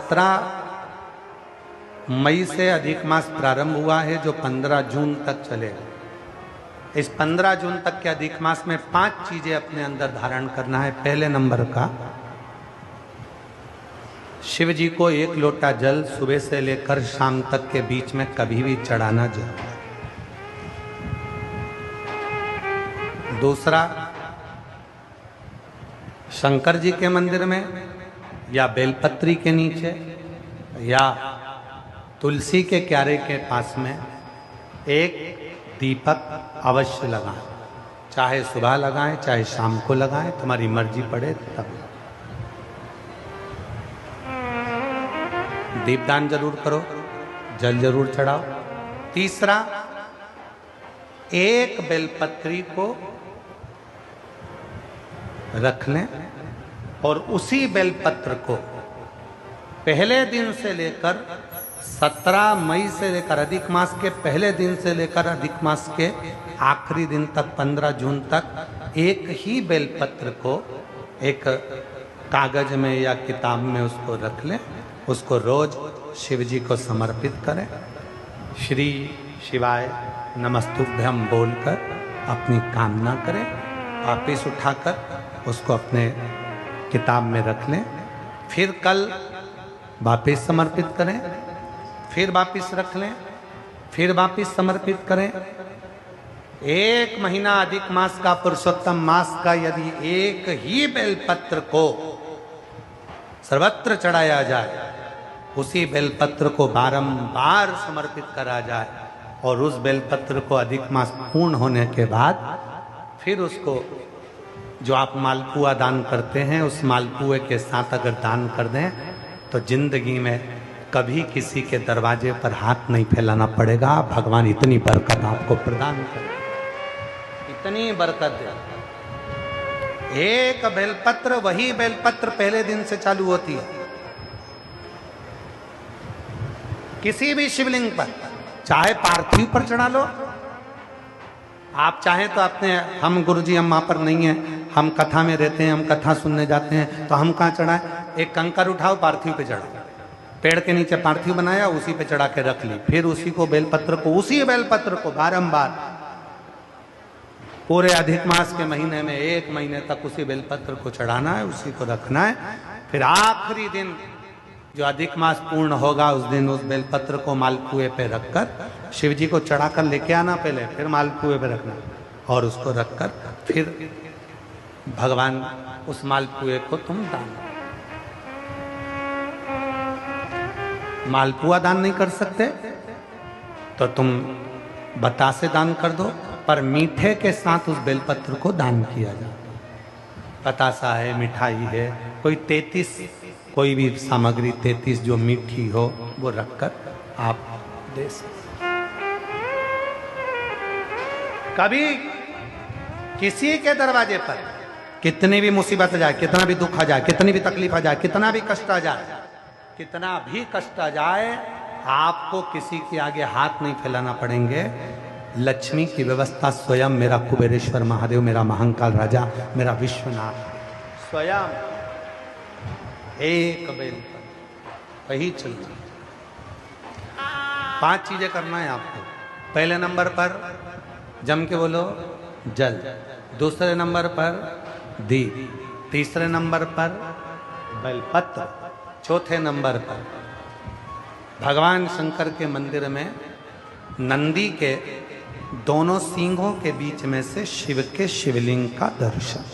17 मई से अधिक मास प्रारंभ हुआ है जो 15 जून तक चलेगा। इस 15 जून तक के अधिक मास में 5 चीजें अपने अंदर धारण करना है। पहले नंबर का, शिव जी को 1 लोटा जल सुबह से लेकर शाम तक के बीच में कभी भी चढ़ाना जरूर है। दूसरा, शंकर जी के मंदिर में या बेलपत्री के नीचे या तुलसी के क्यारे के पास में एक दीपक अवश्य लगाएं। चाहे सुबह लगाएं चाहे शाम को लगाएं, तुम्हारी मर्जी पड़े तब। दीपदान जरूर करो, जल जरूर चढ़ाओ। तीसरा, एक बेलपत्री को रख लें और उसी बेलपत्र को पहले दिन से लेकर 17 मई से लेकर अधिक मास के पहले दिन से लेकर अधिक मास के आखिरी दिन तक 15 जून तक एक ही बेलपत्र को एक कागज में या किताब में उसको रख लें। उसको रोज शिव जी को समर्पित करें। श्री शिवाय नमस्तुभ्यं बोलकर अपनी कामना करें। वापिस उठाकर उसको अपने किताब में रख लें। फिर कल वापिस समर्पित करें, फिर वापिस रख लें, फिर वापिस समर्पित करें। 1 महीना अधिक मास का, पुरुषोत्तम मास का यदि एक ही बेलपत्र को सर्वत्र चढ़ाया जाए, उसी बेलपत्र को बारंबार समर्पित करा जाए और उस बेलपत्र को अधिक मास पूर्ण होने के बाद फिर उसको जो आप मालपुआ दान करते हैं उस मालपुए के साथ अगर दान कर दें तो जिंदगी में कभी किसी के दरवाजे पर हाथ नहीं फैलाना पड़ेगा। भगवान इतनी बरकत आपको प्रदान करे, इतनी बरकत दे। एक बेलपत्र, वही बेलपत्र पहले दिन से चालू होती है। किसी भी शिवलिंग पर, चाहे पार्थिव पर चढ़ा लो, आप चाहें तो अपने, हम गुरुजी हम वहां पर नहीं है, हम कथा में रहते हैं, हम कथा सुनने जाते हैं, तो हम कहाँ चढ़ाएं? एक कंकर उठाओ, पार्थिव पे चढ़ाओ। पेड़ के नीचे पार्थिव बनाया, उसी पे चढ़ा के रख ली। फिर उसी को बेलपत्र को, उसी बेलपत्र को बारंबार पूरे अधिक मास के महीने में 1 महीने तक उसी बेलपत्र को चढ़ाना है, उसी को रखना है। फिर आखिरी दिन जो अधिक मास पूर्ण होगा उस दिन उस बेलपत्र को मालपुए पे रखकर शिव जी को चढ़ाकर लेके आना पहले, फिर मालपुए पे रखना और उसको रखकर फिर भगवान उस मालपुए को तुम दान। मालपुआ दान नहीं कर सकते तो तुम बतासे दान कर दो, पर मीठे के साथ उस बेलपत्र को दान किया जाए। बतासा है, मिठाई है, कोई 33 कोई भी सामग्री 33 जो मीठी हो वो रखकर आप दे सकते। कभी किसी के दरवाजे पर कितनी भी मुसीबत आ जाए, कितना भी दुख आ जाए, कितनी भी तकलीफ आ जाए, कितना भी कष्ट आ जाए, कितना भी कष्ट आ जाए, आपको किसी के आगे हाथ नहीं फैलाना पड़ेंगे। लक्ष्मी की व्यवस्था स्वयं मेरा कुबेरेश्वर महादेव, मेरा महाकाल राजा, मेरा विश्वनाथ स्वयं एक बेल पर वही चलती। 5 चीजें करना है आपको। पहले नंबर पर जम के बोलो जल, दूसरे नंबर पर दीप, तीसरे नंबर पर बेलपत्र, चौथे नंबर पर भगवान शंकर के मंदिर में नंदी के दोनों सींगों के बीच में से शिव के शिवलिंग का दर्शन।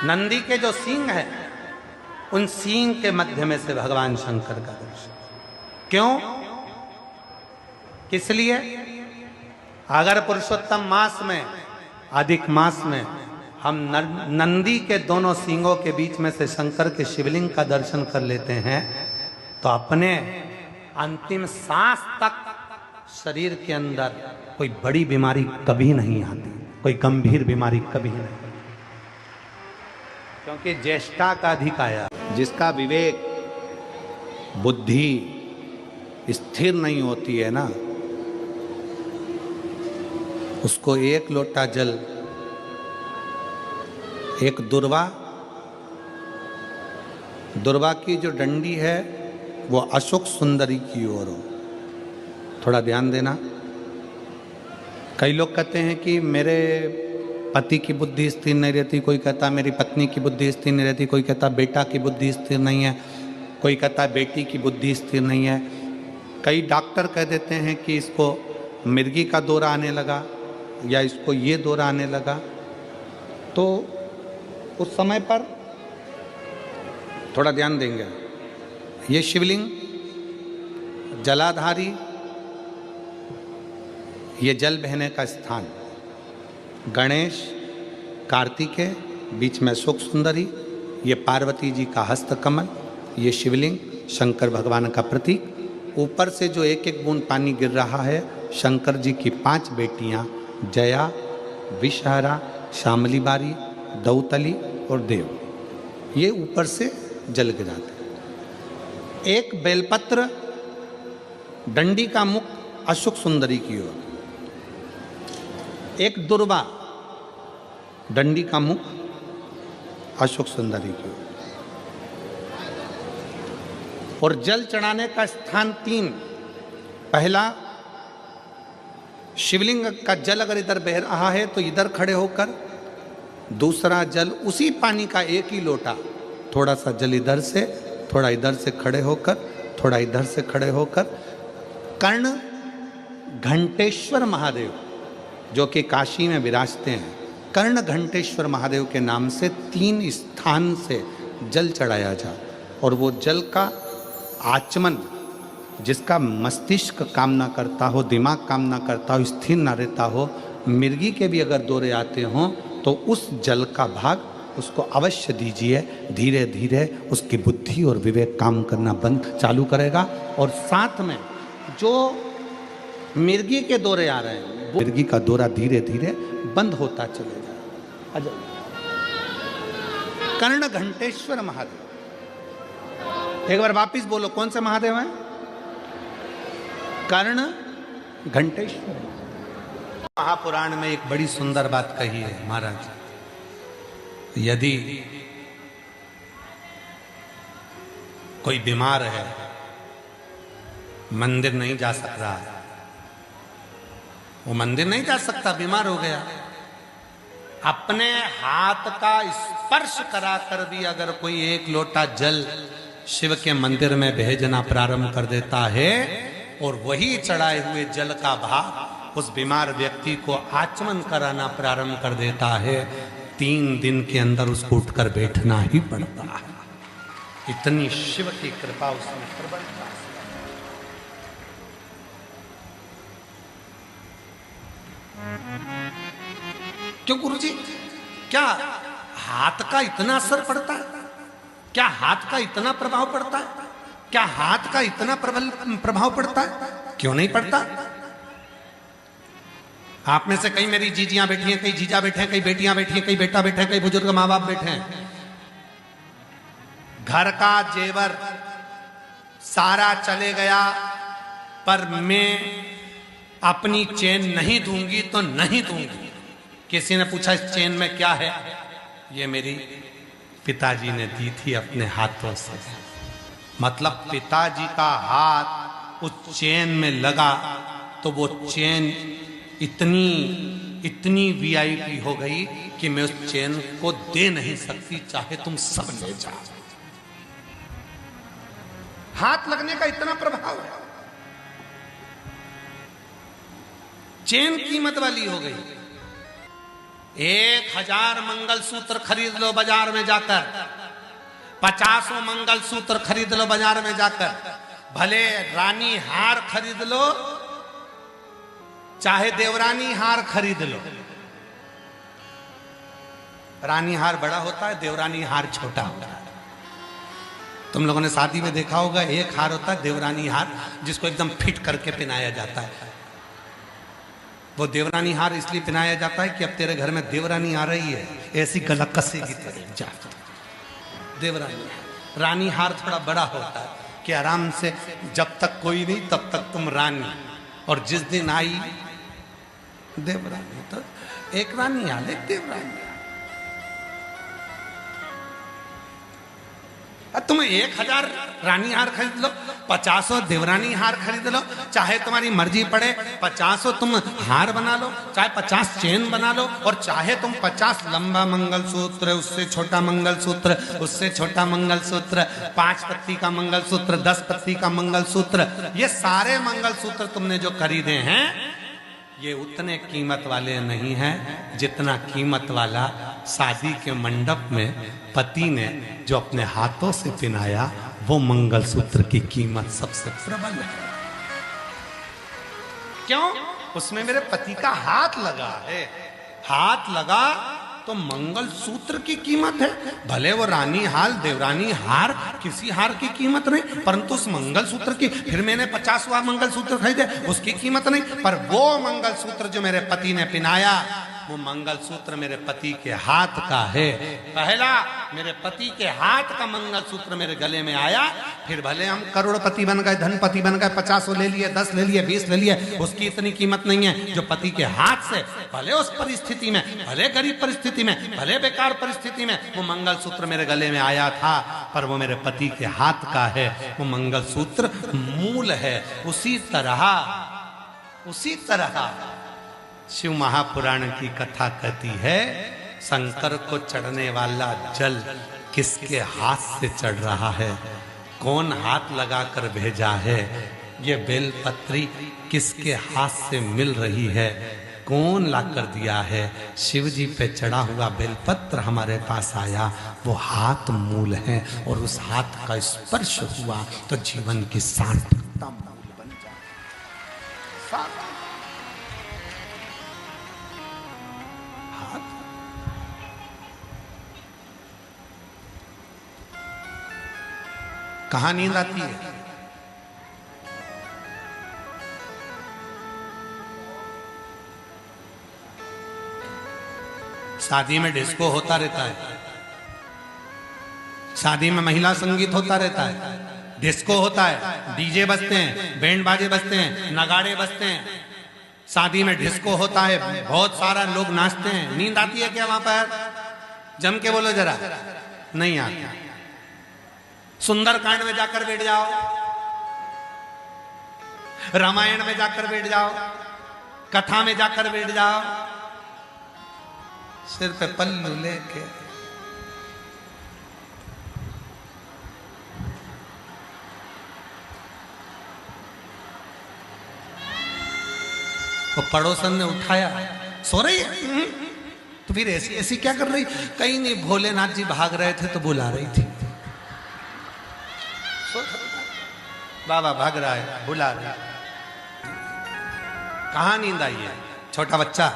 नंदी के जो सींग है उन सींग के मध्य में से भगवान शंकर का दर्शन। क्यों? किस लिए? अगर पुरुषोत्तम मास में, अधिक मास में हम नंदी के दोनों सींगों के बीच में से शंकर के शिवलिंग का दर्शन कर लेते हैं तो अपने अंतिम सांस तक शरीर के अंदर कोई बड़ी बीमारी कभी नहीं आती, कोई गंभीर बीमारी कभी नहीं। क्योंकि ज्येष्ठा का अधिक आया। जिसका विवेक बुद्धि स्थिर नहीं होती है ना, उसको एक लोटा जल, एक दुर्वा की जो डंडी है वो अशोक सुंदरी की ओर हो। थोड़ा ध्यान देना। कई लोग कहते हैं कि मेरे पति की बुद्धि स्थिर नहीं रहती, कोई कहता मेरी पत्नी की बुद्धि स्थिर नहीं रहती, कोई कहता बेटा की बुद्धि स्थिर नहीं है, कोई कहता बेटी की बुद्धि स्थिर नहीं है। कई डॉक्टर कह देते हैं कि इसको मिर्गी का दौरा आने लगा या इसको ये दौरा आने लगा। तो उस समय पर थोड़ा ध्यान देंगे। ये शिवलिंग जलाधारी, ये जल बहने का स्थान, गणेश कार्तिकेय, बीच में अशोक सुंदरी, ये पार्वती जी का हस्तकमल, ये शिवलिंग शंकर भगवान का प्रतीक। ऊपर से जो एक एक बूंद पानी गिर रहा है, शंकर जी की 5 बेटियां जया, विषहरा, शामली बारी, दौतली और देव, ये ऊपर से जल गिराते। एक बेलपत्र, डंडी का मुख अशोक सुंदरी की ओर, एक दुर्वा, डंडी का मुख अशोक सुंदरी की ओर, और जल चढ़ाने का स्थान 3। पहला, शिवलिंग का जल अगर इधर बह रहा है तो इधर खड़े होकर, दूसरा जल उसी पानी का एक ही लोटा, थोड़ा सा जल इधर से, थोड़ा इधर से खड़े होकर, थोड़ा इधर से खड़े होकर, कर्ण घंटेश्वर महादेव जो कि काशी में विराजते हैं, कर्ण घंटेश्वर महादेव के नाम से 3 स्थान से जल चढ़ाया जा। और वो जल का आचमन, जिसका मस्तिष्क कामना करता हो, दिमाग कामना करता हो, स्थिर ना रहता हो, मिर्गी के भी अगर दौरे आते हों तो उस जल का भाग उसको अवश्य दीजिए। धीरे धीरे उसकी बुद्धि और विवेक काम करना चालू करेगा। और साथ में जो मिर्गी के दौरे आ रहे हैं, वो मिर्गी का दौरा धीरे धीरे बंद होता चलेगा। कर्ण घंटेश्वर महादेव, एक बार वापिस बोलो, कौन से महादेव हैं? कर्ण घंटेश्वर। महापुराण में एक बड़ी सुंदर बात कही है महाराज, यदि कोई बीमार है, मंदिर नहीं जा सक रहा, वो मंदिर नहीं जा सकता, बीमार हो गया, अपने हाथ का स्पर्श कराकर भी अगर कोई एक लोटा जल शिव के मंदिर में भेजना प्रारंभ कर देता है और वही चढ़ाए हुए जल का भाग उस बीमार व्यक्ति को आचमन कराना प्रारंभ कर देता है, 3 दिन के अंदर उसको उठकर बैठना ही पड़ता है। इतनी शिव की कृपा उसमें प्रबलता है। क्यों गुरुजी, क्या हाथ का इतना असर पड़ता है? क्या हाथ का इतना प्रभाव पड़ता है? क्या हाथ का इतना प्रभाव पड़ता है? क्यों नहीं पड़ता? आप में से कई मेरी जीजियां बैठी हैं, कई जीजा बैठे हैं, कई बेटियां बैठी हैं, कई बेटा बैठे हैं, कई बुजुर्ग माँ बाप बैठे हैं। घर का जेवर सारा चले गया, पर मैं अपनी चेन नहीं दूंगी तो नहीं दूंगी। किसी ने पूछा इस चेन में क्या है? ये मेरी पिताजी ने दी थी अपने हाथों से। मतलब पिताजी का हाथ उस चेन में लगा तो वो चेन इतनी वीआईपी हो गई कि मैं उस चेन को दे नहीं सकती, चाहे तुम सब ले जाओ। हाथ लगने का इतना प्रभाव है। चेन कीमत वाली हो गई। 1000 मंगलसूत्र खरीद लो बाजार में जाकर, 50 मंगलसूत्र खरीद लो बाजार में जाकर, भले रानी हार खरीद लो चाहे देवरानी हार खरीद लो। रानी हार बड़ा होता है, देवरानी हार छोटा होता है। तुम लोगों ने शादी में देखा होगा, एक हार होता है देवरानी हार, जिसको एकदम फिट करके पहनाया जाता है। वो देवरानी हार इसलिए पहनाया जाता है कि अब तेरे घर में देवरानी आ रही है, ऐसी गला कसेगी तेरे जा। देवरानी। रानी हार थोड़ा बड़ा होता है कि आराम से जब तक कोई नहीं तब तक तुम रानी, और जिस दिन आई देवरानी तो एक रानी हाल एक देवरानी। तुम 1000 रानी हार खरीद लो, 50 देवरानी हार खरीद लो, चाहे तुम्हारी मर्जी पड़े 50 तुम हार बना लो, चाहे 50 चेन बना लो, और चाहे तुम 50 लंबा मंगलसूत्र, उससे छोटा मंगलसूत्र, उससे छोटा मंगलसूत्र, 5 पत्ती का मंगलसूत्र, 10 पत्ती का मंगलसूत्र, ये सारे मंगलसूत्र तुमने जो खरीदे हैं ये उतने कीमत वाले नहीं हैं जितना कीमत वाला शादी के मंडप में पति ने जो अपने हाथों से पहनाया वो मंगलसूत्र की कीमत सबसे प्रबल है। क्यों? उसमें मेरे पति का हाथ लगा है। हाथ लगा तो मंगलसूत्र की कीमत है। भले वो रानी हार देवरानी हार किसी हार की कीमत नहीं, परंतु उस मंगलसूत्र की, फिर मैंने 50वां मंगलसूत्र खरीदे उसकी कीमत नहीं, पर वो मंगलसूत्र जो मेरे पति ने पहनाया वो मंगलसूत्र मेरे पति के हाथ का है। पहला मेरे पति के हाथ का मंगलसूत्र मेरे गले में आया, फिर भले हम करोड़पति बन गए, धनपति बन गए, 50 ले लिए, 10 ले लिए, 20 ले लिए, उसकी इतनी कीमत नहीं है जो पति के हाथ से, भले उस परिस्थिति में, भले गरीब परिस्थिति में, भले बेकार परिस्थिति में वो मंगलसूत्र मेरे गले में आया था, पर वो मेरे पति के हाथ का है, वो मंगलसूत्र मूल है। उसी तरह शिव महापुराण की कथा कहती है, शंकर को चढ़ने वाला जल किसके हाथ से चढ़ रहा है, कौन हाथ लगाकर भेजा है, ये बेलपत्री किसके हाथ से मिल रही है, कौन लाकर दिया है। शिव जी पे चढ़ा हुआ बेलपत्र हमारे पास आया, वो हाथ मूल है, और उस हाथ का स्पर्श हुआ तो जीवन की सार्थकता मूल बन जाती। कहां नींद आती है? शादी में डिस्को होता रहता है, शादी में महिला संगीत होता रहता है, डिस्को होता है, डीजे बजते हैं, बैंड बाजे बजते हैं, नगाड़े बजते हैं, शादी में डिस्को होता है, बहुत सारा लोग नाचते हैं। नींद आती है क्या वहां पर? जम के बोलो जरा। नहीं आती। सुंदरकांड में जाकर बैठ जाओ, रामायण में जाकर बैठ जाओ, कथा में जाकर बैठ जाओ, सिर पे पल्लू लेके वो पड़ोसन ने उठाया, सो रही है, तो फिर ऐसी ऐसी क्या कर रही? कहीं नहीं, भोलेनाथ जी भाग रहे थे तो बुला रही थी। बाबा भाग रहा है, बुला रहा है। कहां नींद आई है? छोटा बच्चा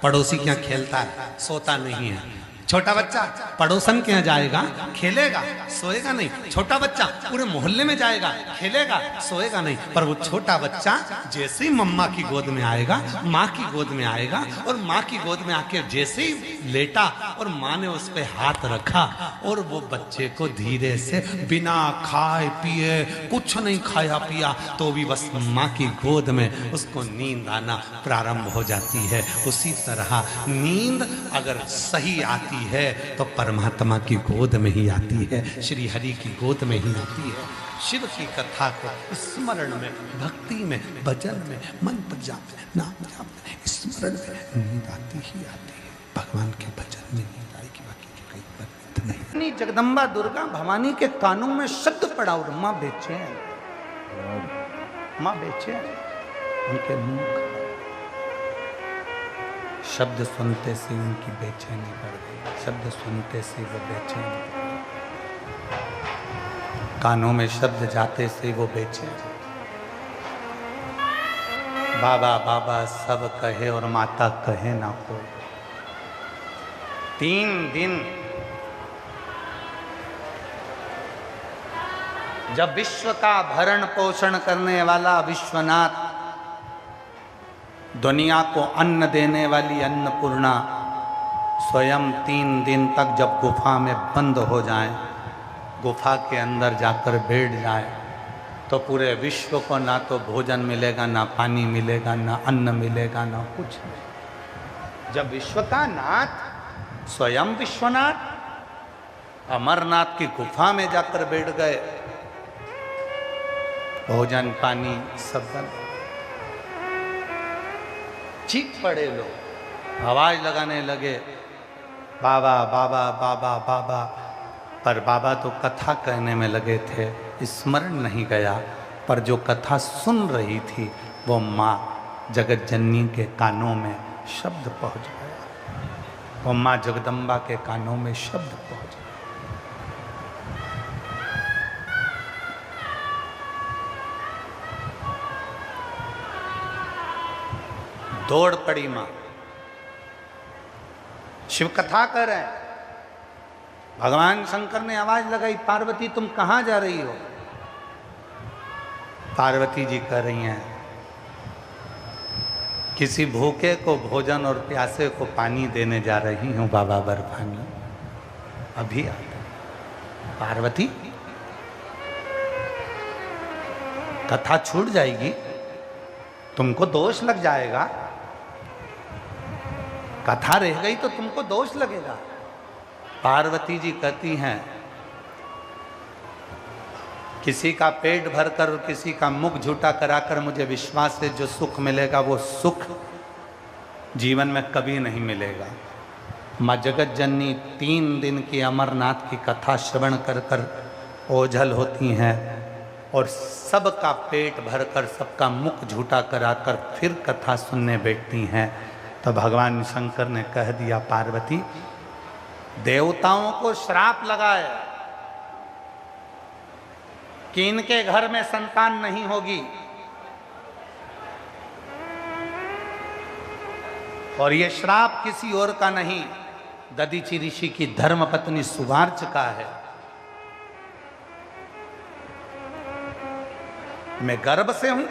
पड़ोसी के यहाँ खेलता है, सोता नहीं है। छोटा बच्चा पड़ोसन के यहाँ जाएगा, खेलेगा, सोएगा नहीं। छोटा बच्चा पूरे मोहल्ले में जाएगा, खेलेगा, सोएगा नहीं। पर वो छोटा बच्चा जैसे ही मम्मा की गोद में आएगा, माँ की गोद में आएगा, और माँ की गोद में आके जैसे ही लेटा और माँ ने उस पे हाथ रखा, और वो बच्चे को धीरे से बिना खाए पिए, कुछ नहीं खाया पिया, तो भी बस माँ की गोद में उसको नींद आना प्रारंभ हो जाती है। उसी तरह नींद अगर सही आती है तो परमात्मा की गोद में ही आती है, श्री हरि की गोद में ही आती है। शिव की कथा को स्मरण में, भक्ति में, भजन में, मंत्र जाप में, नाम जाप में, स्मरण में नींद आती ही आती है। भगवान के भजन में नींद आएगी, बाकी के कहीं पर नहीं। जगदम्बा दुर्गा भवानी के कानों में शब्द पड़ा और माँ बेचैन, माँ बेचैन, उनके मुंह शब्द सुनते से उनकी बेचैनी बढ़ गई, शब्द सुनते से वो बेचैन, कानों में शब्द जाते से वो बेचैन। बाबा बाबा सब कहे और माता कहे ना कोई। 3 दिन जब विश्व का भरण पोषण करने वाला विश्वनाथ, दुनिया को अन्न देने वाली अन्नपूर्णा स्वयं 3 दिन तक जब गुफा में बंद हो जाएं, गुफा के अंदर जाकर बैठ जाए तो पूरे विश्व को ना तो भोजन मिलेगा, ना पानी मिलेगा, ना अन्न मिलेगा, ना कुछ नहीं। जब विश्व का नाथ स्वयं विश्वनाथ अमरनाथ की गुफा में जाकर बैठ गए, भोजन पानी सब बंद। चीख पड़े लोग, आवाज लगाने लगे, बाबा बाबा बाबा बाबा। पर बाबा तो कथा कहने में लगे थे, स्मरण नहीं गया। पर जो कथा सुन रही थी वो माँ जगत जननी के कानों में शब्द पहुँच गया, वो माँ जगदम्बा के कानों में शब्द पहुँच गया। दौड़ पड़ी माँ, शिव कथा कर रहे हैं। भगवान शंकर ने आवाज लगाई, पार्वती तुम कहाँ जा रही हो? पार्वती जी कह रही हैं, किसी भूखे को भोजन और प्यासे को पानी देने जा रही हूँ बाबा बर्फानी, अभी आता। पार्वती कथा छूट जाएगी, तुमको दोष लग जाएगा। कथा रह गई तो तुमको दोष लगेगा। पार्वती जी कहती हैं, किसी का पेट भरकर और किसी का मुख झूठा कराकर मुझे विश्वास से जो सुख मिलेगा वो सुख जीवन में कभी नहीं मिलेगा। माँ जगत जननी 3 दिन की अमरनाथ की कथा श्रवण कर कर ओझल होती हैं और सबका पेट भरकर सबका मुख झूठा कराकर फिर कथा सुनने बैठती हैं। तो भगवान शंकर ने कह दिया, पार्वती देवताओं को श्राप लगा है कि इनके घर में संतान नहीं होगी, और ये श्राप किसी और का नहीं, दधीचि ऋषि की धर्मपत्नी सुवार्च का है। मैं गर्भ से हूं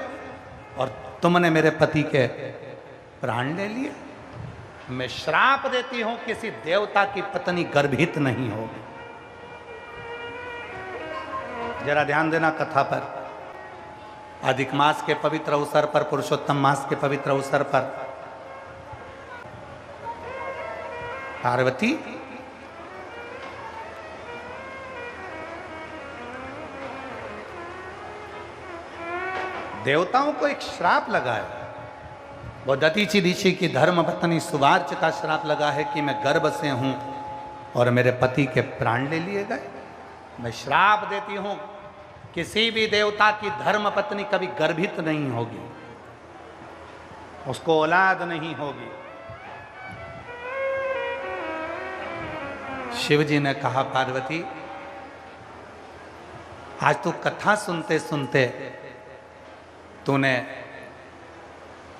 और तुमने मेरे पति के प्राण ले लिए। मैं श्राप देती हूं किसी देवता की पत्नी गर्भित नहीं होगी। जरा ध्यान देना कथा पर। अधिक मास के पवित्र अवसर पर, पुरुषोत्तम मास के पवित्र अवसर पर पार्वती देवताओं को एक श्राप लगा है। वो दधीचि ऋषि की धर्मपत्नी सुवार्च का श्राप लगा है कि मैं गर्भ से हूं और मेरे पति के प्राण ले लिए गए। मैं श्राप देती हूं किसी भी देवता की धर्मपत्नी कभी गर्भित नहीं होगी, उसको औलाद नहीं होगी। शिव जी ने कहा, पार्वती आज तू कथा सुनते सुनते तूने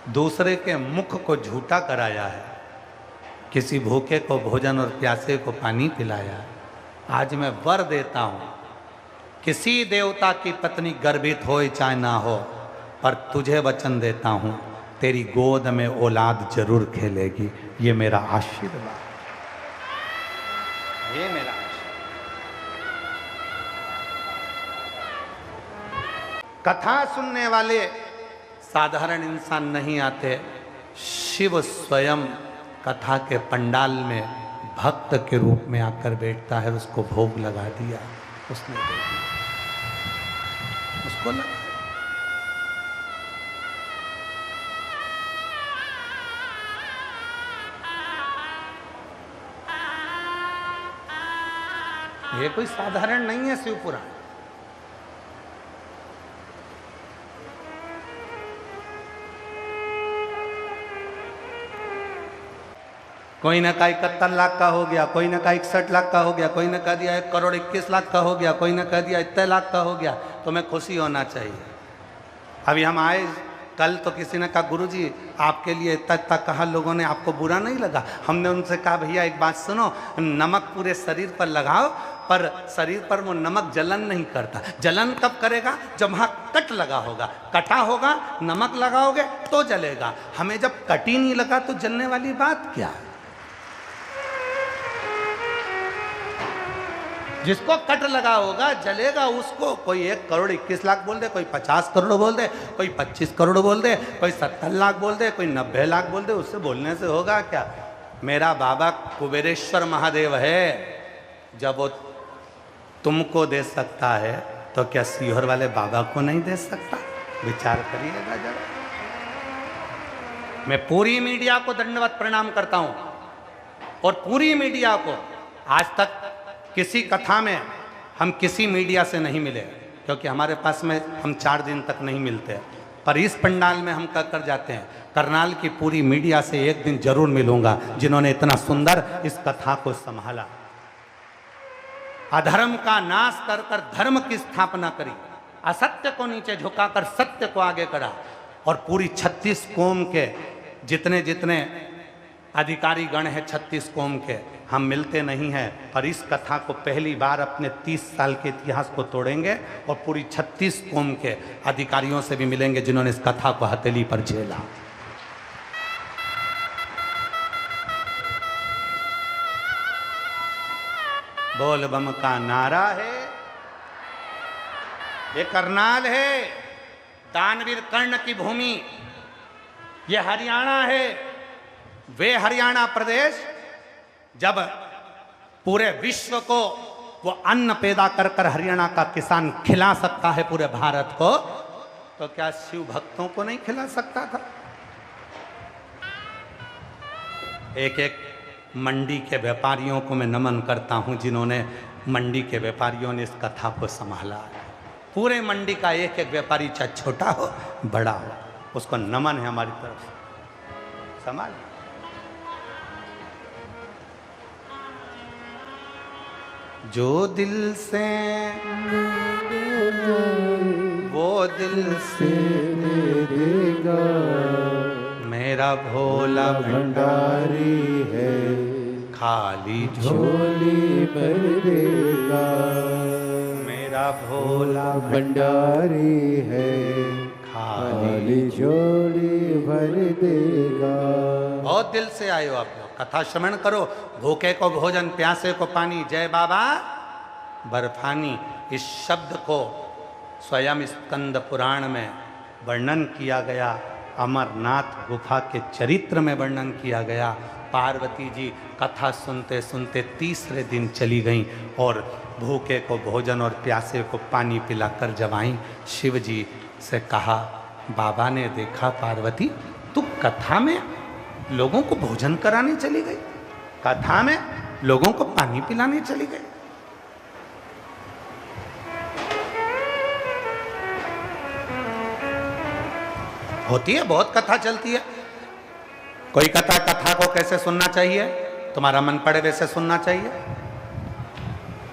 दूसरे के मुख को झूठा कराया है, किसी भूखे को भोजन और प्यासे को पानी पिलाया। आज मैं वर देता हूं, किसी देवता की पत्नी गर्भित हो चाहे ना हो, पर तुझे वचन देता हूं तेरी गोद में औलाद जरूर खेलेगी। ये मेरा आशीर्वाद, ये मेरा आशीर्वाद। कथा सुनने वाले साधारण इंसान नहीं आते, शिव स्वयं कथा के पंडाल में भक्त के रूप में आकर बैठता है। उसको भोग लगा दिया, उसने दे दिया, उसको लगा। ये कोई साधारण नहीं है शिव पुराण। कोई ने कहा 71 लाख का हो गया, कोई ने कहा 61 लाख का हो गया, कोई ने कह दिया 1,21,00,000 का हो गया, कोई ने कह दिया इतने लाख का हो गया। तो मैं खुशी होना चाहिए। अभी हम आए कल तो किसी ने कहा, गुरुजी आपके लिए इतना इतना कहा, लोगों ने, आपको बुरा नहीं लगा? हमने उनसे कहा, भैया एक बात सुनो, नमक पूरे शरीर पर लगाओ, पर शरीर पर वो नमक जलन नहीं करता। जलन कब करेगा? जब वहाँ कट लगा होगा। कटा होगा, नमक लगाओगे तो जलेगा। हमें जब कट ही नहीं लगा तो जलने वाली बात क्या है? जिसको कट लगा होगा जलेगा उसको। कोई 1 करोड़ 21 लाख बोल दे, कोई 50 करोड़ बोल दे, कोई 25 करोड़ बोल दे, कोई 70 लाख बोल दे, कोई 90 लाख बोल दे, उससे बोलने से होगा क्या? मेरा बाबा कुबेरेश्वर महादेव है, जब वो तुमको दे सकता है तो क्या सीहोर वाले बाबा को नहीं दे सकता? विचार करिएगा जरा। मैं पूरी मीडिया को दंडवत प्रणाम करता हूं, और पूरी मीडिया को। आज तक किसी कथा में हम किसी मीडिया से नहीं मिले, क्योंकि हमारे पास में हम 4 दिन तक नहीं मिलते, पर इस पंडाल में हम कर जाते हैं। करनाल की पूरी मीडिया से एक दिन जरूर मिलूंगा, जिन्होंने इतना सुंदर इस कथा को संभाला। अधर्म का नाश कर कर धर्म की स्थापना करी, असत्य को नीचे झुकाकर सत्य को आगे करा, और पूरी 36 कौम के जितने जितने अधिकारी गण हैं 36 कौम के, हम मिलते नहीं हैं, पर इस कथा को पहली बार अपने 30 साल के इतिहास को तोड़ेंगे और पूरी 36 कौम के अधिकारियों से भी मिलेंगे जिन्होंने इस कथा को हथेली पर झेला। बोल बम का नारा है। ये करनाल है, दानवीर कर्ण की भूमि। ये हरियाणा है, वे हरियाणा प्रदेश जब पूरे विश्व को वो अन्न पैदा कर कर हरियाणा का किसान खिला सकता है पूरे भारत को, तो क्या शिव भक्तों को नहीं खिला सकता था? एक एक मंडी के व्यापारियों को मैं नमन करता हूं, जिन्होंने मंडी के व्यापारियों ने इस कथा को संभाला। पूरे मंडी का एक एक व्यापारी, चाहे छोटा हो बड़ा हो, उसको नमन है हमारी तरफ से। संभाल। जो दिल से वो दिल से देगा, मेरा भोला भंडारी है, खाली झोली भर देगा। मेरा भोला भंडारी है, खाली झोली भर देगा। बहुत दिल से आए हो आप लोग, कथा श्रवण करो। भूखे को भोजन, प्यासे को पानी, जय बाबा बर्फानी। इस शब्द को स्वयं स्कंद पुराण में वर्णन किया गया, अमरनाथ गुफा के चरित्र में वर्णन किया गया। पार्वती जी कथा सुनते सुनते तीसरे दिन चली गईं और भूखे को भोजन और प्यासे को पानी पिलाकर जब आईं, शिव जी से कहा, बाबा ने देखा पार्वती तू कथा में लोगों को भोजन कराने चली गई, कथा में लोगों को पानी पिलाने चली गई। होती है, बहुत कथा चलती है। कोई कथा को कैसे सुनना चाहिए, तुम्हारा मन पड़े वैसे सुनना चाहिए।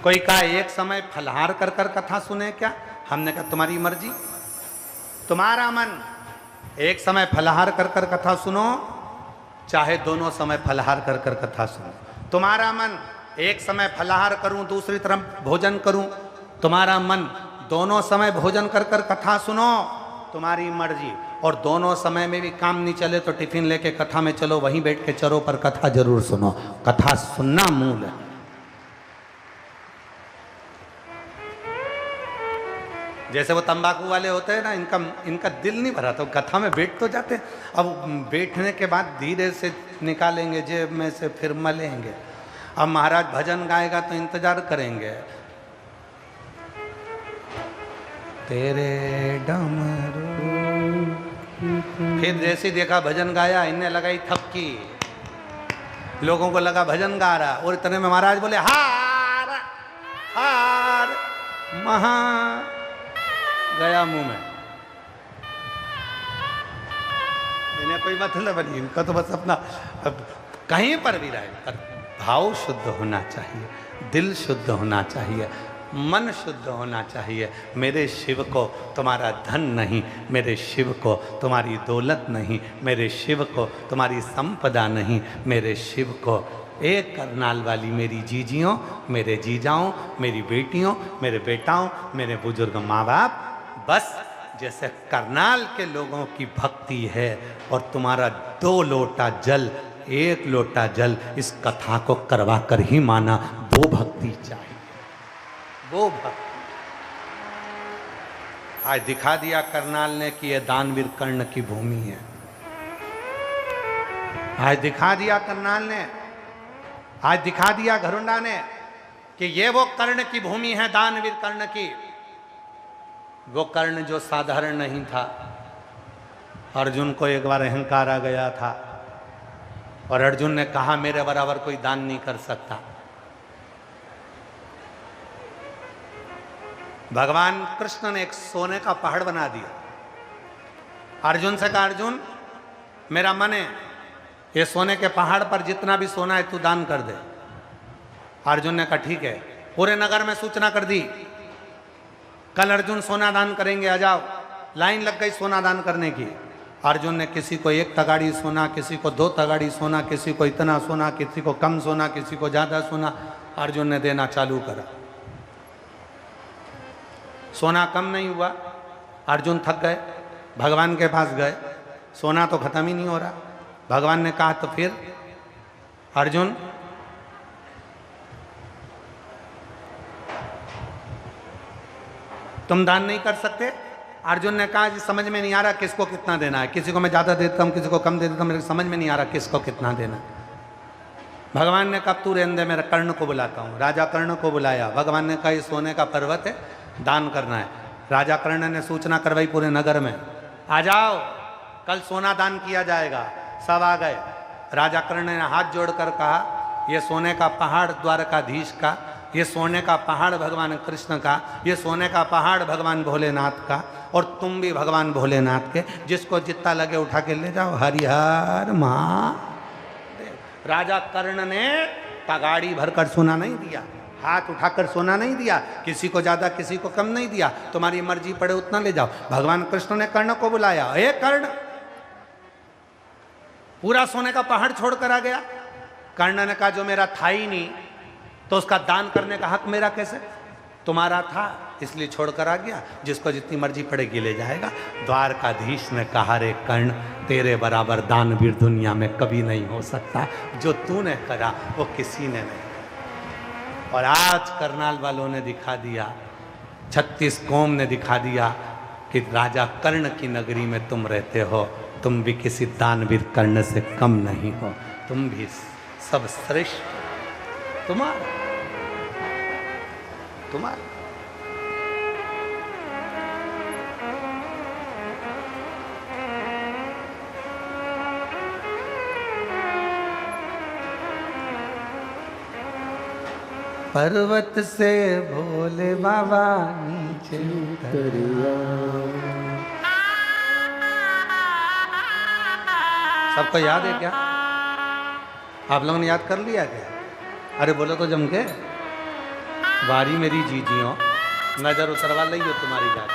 कोई कहा एक समय फलहार कर कर कथा सुने क्या, हमने कहा तुम्हारी मर्जी, तुम्हारा मन। एक समय फलहार कर कर कथा सुनो, चाहे दोनों समय फलहार कर कर कथा सुनो, तुम्हारा मन। एक समय फलहार करूं, दूसरी तरफ भोजन करूं, तुम्हारा मन। दोनों समय भोजन कर कर कथा सुनो, तुम्हारी मर्जी। और दोनों समय में भी काम नहीं चले तो टिफिन लेके कथा में चलो, वहीं बैठ के चरो, पर कथा जरूर सुनो। कथा सुनना मूल है। जैसे वो तंबाकू वाले होते हैं ना, इनका दिल नहीं भरा तो कथा में बैठ तो जाते हैं। अब बैठने के बाद धीरे से निकालेंगे जेब में से, फिर मलेंगे। अब महाराज भजन गाएगा तो इंतजार करेंगे, तेरे डमरू। फिर जैसे देखा भजन गाया, इनने लगाई थपकी, लोगों को लगा भजन गा रहा, और इतने में महाराज बोले हार हार, महा गया मुंह में। इन्हें कोई मतलब नहीं, इनका तो बस अपना कहीं पर भी रहे, भाव शुद्ध होना चाहिए, दिल शुद्ध होना चाहिए, मन शुद्ध होना चाहिए। मेरे शिव को तुम्हारा धन नहीं, मेरे शिव को तुम्हारी दौलत नहीं, मेरे शिव को तुम्हारी संपदा नहीं, मेरे शिव को एक करनाल वाली मेरी जीजियों, मेरे जीजाओं, मेरी बेटियों, मेरे बेटाओं, मेरे बुजुर्ग माँ बाप, बस जैसे करनाल के लोगों की भक्ति है। और तुम्हारा 2 लोटा जल, 1 लोटा जल इस कथा को करवा कर ही माना, वो भक्ति चाहिए। वो भक्त आज दिखा दिया करनाल ने कि यह दानवीर कर्ण की भूमि है। आज दिखा दिया करनाल ने, आज दिखा दिया घरुंडा ने कि ये वो कर्ण की भूमि है, दानवीर कर्ण की। वो कर्ण जो साधारण नहीं था। अर्जुन को एक बार अहंकार आ गया था और अर्जुन ने कहा मेरे बराबर कोई दान नहीं कर सकता। भगवान कृष्ण ने एक सोने का पहाड़ बना दिया। अर्जुन से कहा अर्जुन मेरा मन है ये सोने के पहाड़ पर जितना भी सोना है तू दान कर दे। अर्जुन ने कहा ठीक है। पूरे नगर में सूचना कर दी कल अर्जुन सोना दान करेंगे, आ जाओ। लाइन लग गई सोना दान करने की। अर्जुन ने किसी को 1 तगाड़ी सोना, किसी को 2 तगाड़ी सोना, किसी को इतना सोना, किसी को कम सोना, किसी को ज्यादा सोना अर्जुन ने देना चालू करा। सोना कम नहीं हुआ। अर्जुन थक गए, भगवान के पास गए, सोना तो खत्म ही नहीं हो रहा। भगवान ने कहा तो फिर अर्जुन तुम दान नहीं कर सकते? अर्जुन ने कहा जी समझ में नहीं आ रहा किसको कितना देना है। किसी को मैं ज़्यादा देता हूँ, किसी को कम दे देता हूँ, मेरे समझ में नहीं आ रहा किसको कितना देना है। भगवान ने कहा तू रहने दे, मेरा कर्ण को बुलाता हूँ। राजा कर्ण को बुलाया। भगवान ने कहा ये सोने का पर्वत है, दान करना है। राजा कर्ण ने सूचना करवाई पूरे नगर में, आ जाओ कल सोना दान किया जाएगा। सब आ गए। राजा कर्ण ने हाथ जोड़कर कहा ये सोने का पहाड़ द्वारकाधीश का, ये सोने का पहाड़ भगवान कृष्ण का, ये सोने का पहाड़ भगवान भोलेनाथ का, और तुम भी भगवान भोलेनाथ के। जिसको जितना लगे उठा के ले जाओ। हरिहर महादेव। राजा कर्ण ने तगाड़ी भरकर सोना नहीं दिया, हाथ उठाकर सोना नहीं दिया, किसी को ज्यादा किसी को कम नहीं दिया। तुम्हारी मर्जी पड़े उतना ले जाओ। भगवान कृष्ण ने कर्ण को बुलाया। हे कर्ण, पूरा सोने का पहाड़ छोड़कर आ गया। कर्ण ने कहा जो मेरा था ही नहीं तो उसका दान करने का हक मेरा कैसे? तुम्हारा था इसलिए छोड़कर आ गया, जिसको जितनी मर्जी पड़ेगी ले जाएगा। द्वारकाधीश ने कहा रे कर्ण तेरे बराबर दानवीर दुनिया में कभी नहीं हो सकता। जो तूने करा वो किसी ने नहीं। और आज करनाल वालों ने दिखा दिया, 36 कौम ने दिखा दिया कि राजा कर्ण की नगरी में तुम रहते हो, तुम भी किसी दानवीर कर्ण से कम नहीं हो, तुम भी सब श्रेष्ठ। तुम्हारा पर्वत से भोले बाबा नीचे उतरिया। सबको याद है क्या? आप लोगों ने याद कर लिया क्या? अरे बोलो तो जम के। वारी मेरी जीजियों नजर उतरवा ली हो तुम्हारी जात।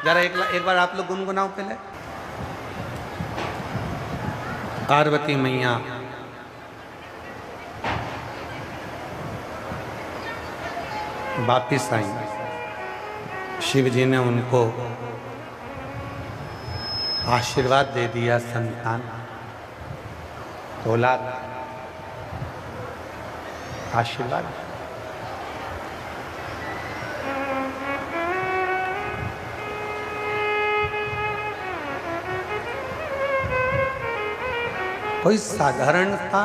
जरा एक बार आप लोग गुनगुनाओ पहले। पार्वती मैया वापिस आई। शिव जी ने उनको आशीर्वाद दे दिया, संतान औलाद आशीर्वाद। कोई साधारण था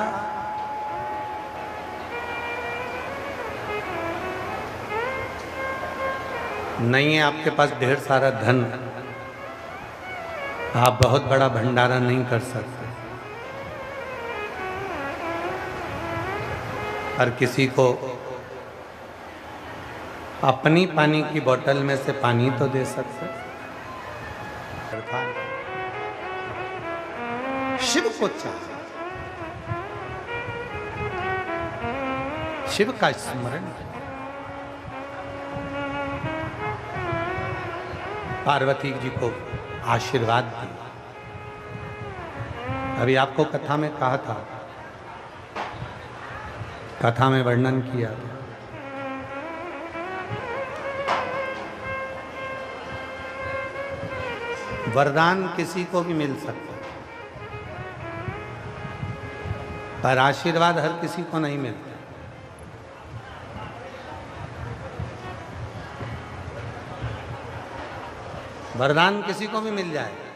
नहीं है आपके पास ढेर सारा धन, आप बहुत बड़ा भंडारा नहीं कर सकते। हर किसी को अपनी पानी की बोतल में से पानी तो दे सकते। शिव को चाहे, शिव का स्मरण। पार्वती जी को आशीर्वाद दिया। अभी आपको कथा में कहा था, कथा में वर्णन किया था। वरदान किसी को भी मिल सकता पर आशीर्वाद हर किसी को नहीं मिलता। वरदान किसी को भी मिल जाएगा।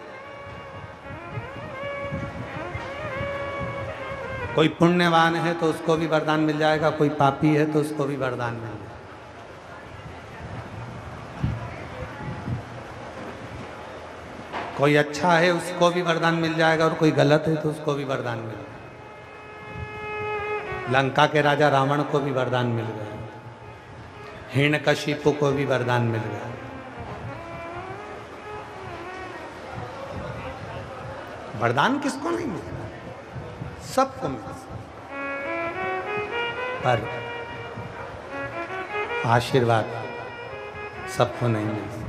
कोई पुण्यवान है तो उसको भी वरदान मिल जाएगा, कोई पापी है तो उसको भी वरदान मिल जाएगा। कोई अच्छा है उसको भी वरदान मिल जाएगा और कोई गलत है तो उसको भी वरदान मिल जाएगा। लंका के राजा रावण को भी वरदान मिल गया, हिरण्यकशिपु को भी वरदान मिल गया। वरदान किसको नहीं मिलता? सबको मिलता, पर आशीर्वाद सबको नहीं मिलता।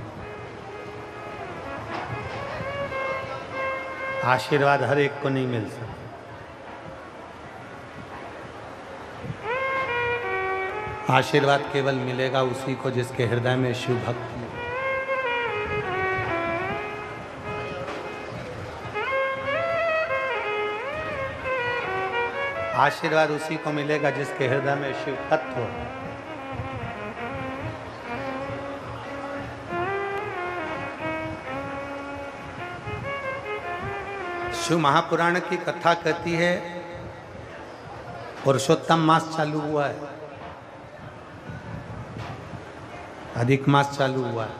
आशीर्वाद हर एक को नहीं मिल सकता। आशीर्वाद केवल मिलेगा उसी को जिसके हृदय में शिव भक्ति है। आशीर्वाद उसी को मिलेगा जिसके हृदय में शिव तत्व हो। शिव महापुराण की कथा कहती है, पुरुषोत्तम मास चालू हुआ है, अधिक मास चालू हुआ है।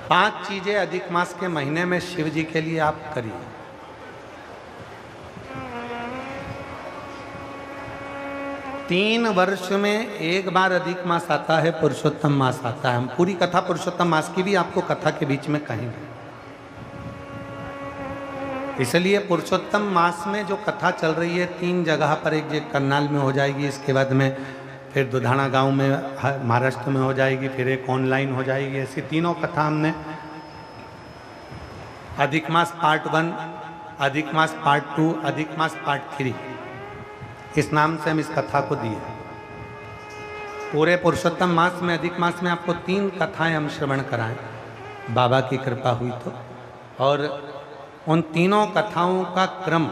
5 चीजें अधिक मास के महीने में शिव जी के लिए आप करिए। तीन वर्ष में एक बार अधिक मास आता है, पुरुषोत्तम मास आता है। हम पूरी कथा पुरुषोत्तम मास की भी आपको कथा के बीच में कहेंगे। इसलिए पुरुषोत्तम मास में जो कथा चल रही है 3 जगह पर, एक जगह करनाल में हो जाएगी, इसके बाद में फिर दुधाना गांव में महाराष्ट्र में हो जाएगी, फिर एक ऑनलाइन हो जाएगी। ऐसी तीनों कथा हमने अधिक मास पार्ट 1, अधिक मास पार्ट 2, अधिक मास पार्ट 3 इस नाम से हम इस कथा को दिए। पूरे पुरुषोत्तम मास में, अधिक मास में आपको 3 कथाएं हम श्रवण कराएं, बाबा की कृपा हुई तो। और उन तीनों कथाओं का क्रम,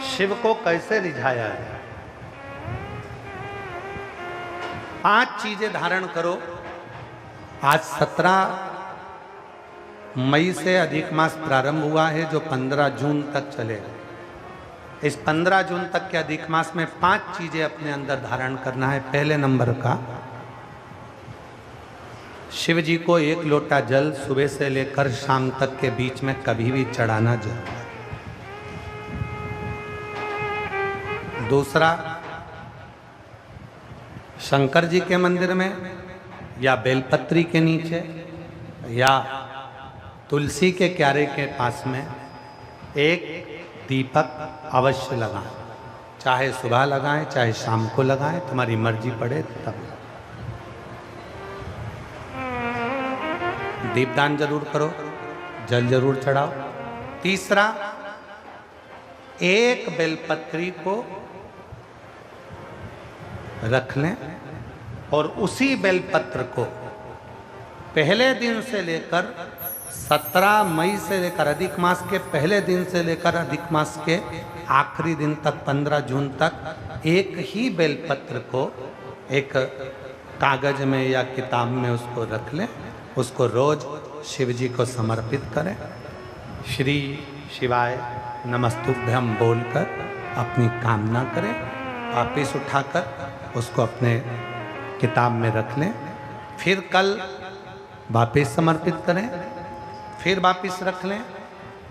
शिव को कैसे रिझाया है। 5 चीजें धारण करो। आज 17 मई से अधिक मास प्रारंभ हुआ है, जो 15 जून तक चलेगा। इस 15 जून तक के अधिक मास में 5 चीजें अपने अंदर धारण करना है। पहले नंबर का, शिव जी को 1 लोटा जल सुबह से लेकर शाम तक के बीच में कभी भी चढ़ाना जरूर। दूसरा, शंकर जी के मंदिर में या बेलपत्री के नीचे या तुलसी के क्यारे के पास में एक दीपक अवश्य लगाएं। चाहे सुबह लगाएं, चाहे शाम को लगाएं, तुम्हारी मर्जी पड़े तब। दीपदान जरूर करो, जल जरूर चढ़ाओ। तीसरा, एक बेलपत्री को रख लें और उसी बेलपत्र को पहले दिन से लेकर 17 मई से लेकर, अधिक मास के पहले दिन से लेकर अधिक मास के आखिरी दिन तक 15 जून तक एक ही बेलपत्र को एक कागज में या किताब में उसको रख लें। उसको रोज शिव जी को समर्पित करें। श्री शिवाय नमस्तुभ्यम बोलकर अपनी कामना करें। वापिस उठाकर उसको अपने किताब में रख लें। फिर कल वापिस समर्पित करें, फिर वापिस रख लें,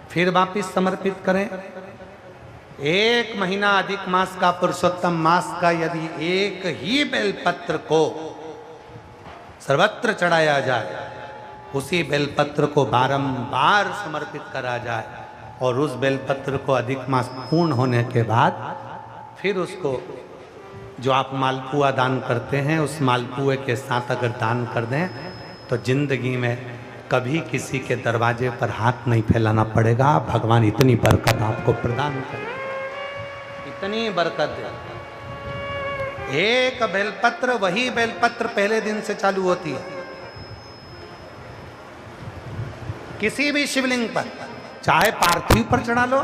फिर वापिस समर्पित करें। 1 महीना अधिक मास का, पुरुषोत्तम मास का, यदि एक ही बेलपत्र को सर्वत्र चढ़ाया जाए, उसी बेलपत्र को बारंबार समर्पित करा जाए और उस बेलपत्र को अधिक मास पूर्ण होने के बाद फिर उसको जो आप मालपुआ दान करते हैं, उस मालपुए के साथ अगर दान कर दें तो जिंदगी में कभी किसी के दरवाजे पर हाथ नहीं फैलाना पड़ेगा। भगवान इतनी बरकत आपको प्रदान करे, इतनी बरकत दे। एक बेलपत्र, वही बेलपत्र पहले दिन से चालू होती है। किसी भी शिवलिंग पर, चाहे पार्थिव पर चढ़ा लो,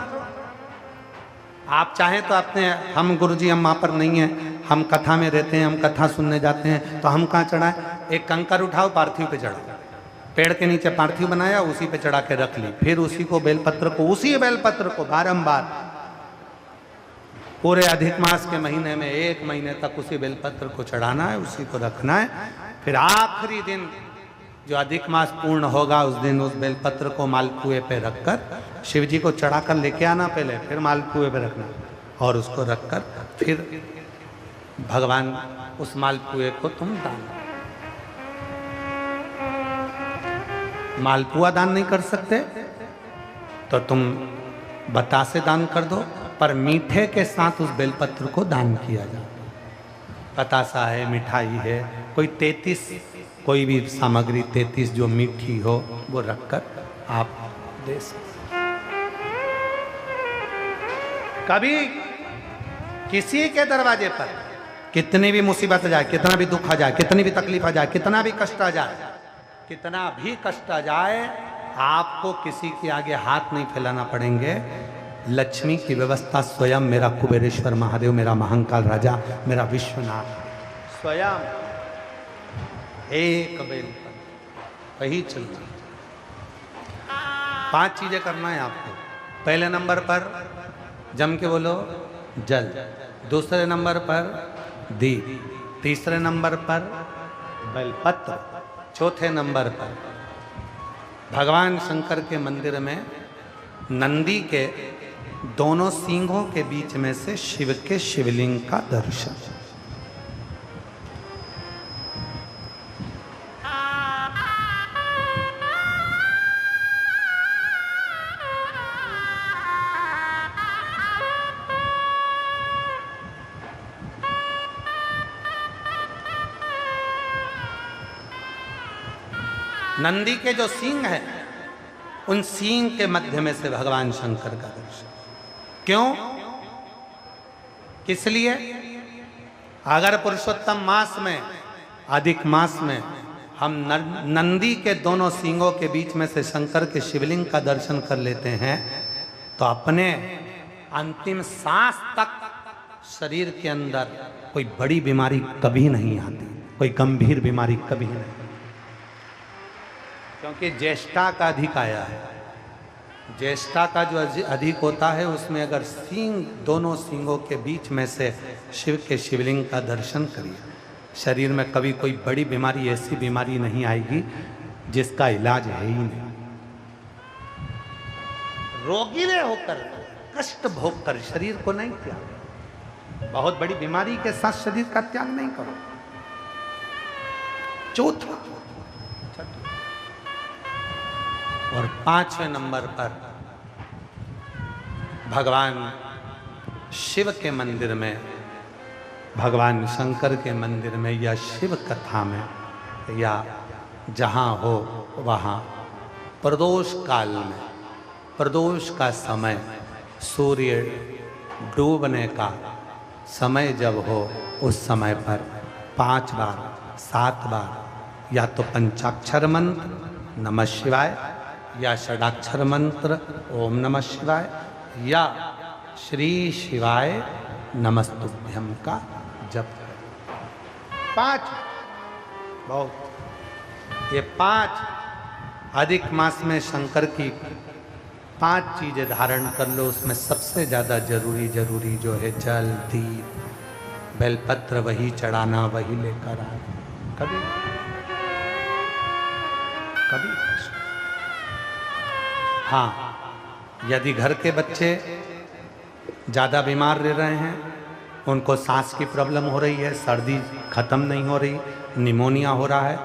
आप चाहें तो अपने, हम गुरुजी हम वहाँ पर नहीं हैं, हम कथा में रहते हैं, हम कथा सुनने जाते हैं, तो हम कहाँ चढ़ाएं? एक कंकर उठाओ, पार्थिव पे चढ़ाओ, पेड़ के नीचे पार्थिव बनाया, उसी पे चढ़ा के रख ली, फिर उसी को बेलपत्र को, उसी बेलपत्र को बारंबार पूरे अधिक मास के महीने में 1 महीने तक उसी बेलपत्र को चढ़ाना है, उसी को रखना है। फिर आखिरी दिन जो अधिक मास पूर्ण होगा उस दिन उस बेलपत्र को मालपुए पे रखकर शिव जी को चढ़ाकर लेके आना पहले, फिर मालपुए पे रखना और उसको रखकर फिर भगवान उस मालपुए को तुम दान। मालपुआ दान नहीं कर सकते तो तुम बतासे दान कर दो, पर मीठे के साथ उस बेलपत्र को दान किया जाए। बतासा है, मिठाई है, कोई 33 कोई भी सामग्री 33 जो मीठी हो वो रखकर आप दे सकते। कभी किसी के दरवाजे पर कितनी भी मुसीबत आ जाए, कितना भी दुख आ जाए, कितनी भी तकलीफ आ जाए, कितना भी कष्ट आ जाए, कितना भी कष्ट आ जाए, आपको किसी के आगे हाथ नहीं फैलाना पड़ेंगे। लक्ष्मी की व्यवस्था स्वयं मेरा कुबेरेश्वर महादेव, मेरा महाकाल राजा, मेरा विश्वनाथ स्वयं एक बेल पर वही चलती। 5 चीजें करना है आपको। पहले नंबर पर जम के बोलो जल, दूसरे नंबर पर दीप, तीसरे नंबर पर बेलपत्र, चौथे नंबर पर भगवान शंकर के मंदिर में नंदी के दोनों सींगों के बीच में से शिव के शिवलिंग का दर्शन। नंदी के जो सींग है उन सींग के मध्य में से भगवान शंकर का दर्शन। क्यों? किस लिए? अगर पुरुषोत्तम मास में, अधिक मास में हम नंदी के दोनों सींगों के बीच में से शंकर के शिवलिंग का दर्शन कर लेते हैं तो अपने अंतिम सांस तक शरीर के अंदर कोई बड़ी बीमारी कभी नहीं आती, कोई गंभीर बीमारी कभी नहीं, क्योंकि ज्येष्ठा का अधिक आया है। ज्येष्ठा का जो अधिक होता है उसमें अगर सींग, दोनों सींगों के बीच में से शिव के शिवलिंग का दर्शन करिए, शरीर में कभी कोई बड़ी बीमारी, ऐसी बीमारी नहीं आएगी जिसका इलाज है ही नहीं। रोगीले होकर, कष्ट भोग कर शरीर को नहीं त्याग, बहुत बड़ी बीमारी के साथ शरीर का त्याग नहीं करो। चौथा और 5वें नंबर पर भगवान शिव के मंदिर में, भगवान शंकर के मंदिर में या शिव कथा में या जहाँ हो वहाँ प्रदोष काल में, प्रदोष का समय, सूर्य डूबने का समय जब हो उस समय पर 5 बार 7 बार या तो पंचाक्षर मंत्र नमः शिवाय या षडाक्षर मंत्र ओम नमः शिवाय या श्री शिवाय नमस्तुभ्यम का जप करें। 5 बहुत, ये 5 अधिक मास में शंकर की 5 चीजें धारण कर लो। उसमें सबसे ज़्यादा जरूरी जो है जल, दीप, बेलपत्र, वही चढ़ाना, वही लेकर आना। कभी हाँ, यदि घर के बच्चे ज़्यादा बीमार रह रहे हैं, उनको सांस की प्रॉब्लम हो रही है, सर्दी ख़त्म नहीं हो रही, निमोनिया हो रहा है,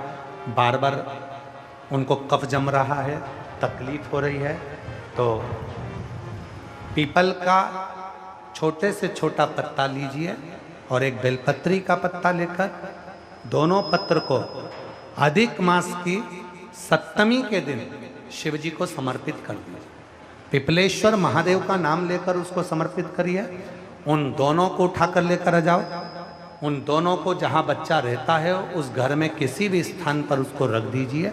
बार बार उनको कफ जम रहा है, तकलीफ हो रही है, तो पीपल का छोटे से छोटा पत्ता लीजिए और एक बेलपत्री का पत्ता लेकर दोनों पत्र को अधिक मास की 7वीं के दिन शिव जी को समर्पित कर दीजिए। पिपलेश्वर महादेव का नाम लेकर उसको समर्पित करिए। उन दोनों को उठाकर लेकर आ जाओ। उन दोनों को जहाँ बच्चा रहता है उस घर में किसी भी स्थान पर उसको रख दीजिए।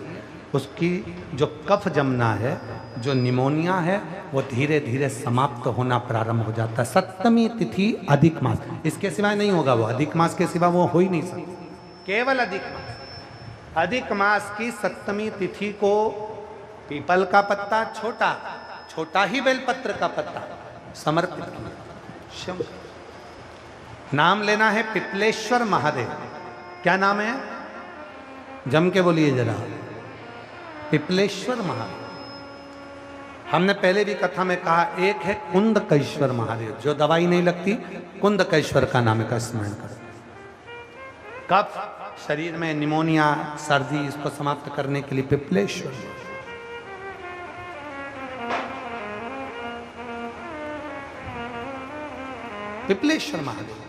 उसकी जो कफ जमना है, जो निमोनिया है, वो धीरे धीरे समाप्त होना प्रारंभ हो जाता है। 7वीं तिथि अधिक मास, इसके सिवाय नहीं होगा। वो अधिक मास के सिवा वो हो ही नहीं सकता, केवल अधिक मास। अधिक मास की सप्तमी तिथि को पीपल का पत्ता छोटा छोटा ही बेलपत्र का पत्ता समर्पित किया। शिव नाम लेना है पिपलेश्वर महादेव। क्या नाम है? जम के बोलिए जरा। पिपलेश्वर महादेव। हमने पहले भी कथा में कहा, एक है कुंदकेश्वर महादेव, जो दवाई नहीं लगती, कुंदकेश्वर का नाम का स्मरण करो। कफ शरीर में निमोनिया सर्दी इसको समाप्त करने के लिए पिपलेश्वर। पिपलेश्वर महादेव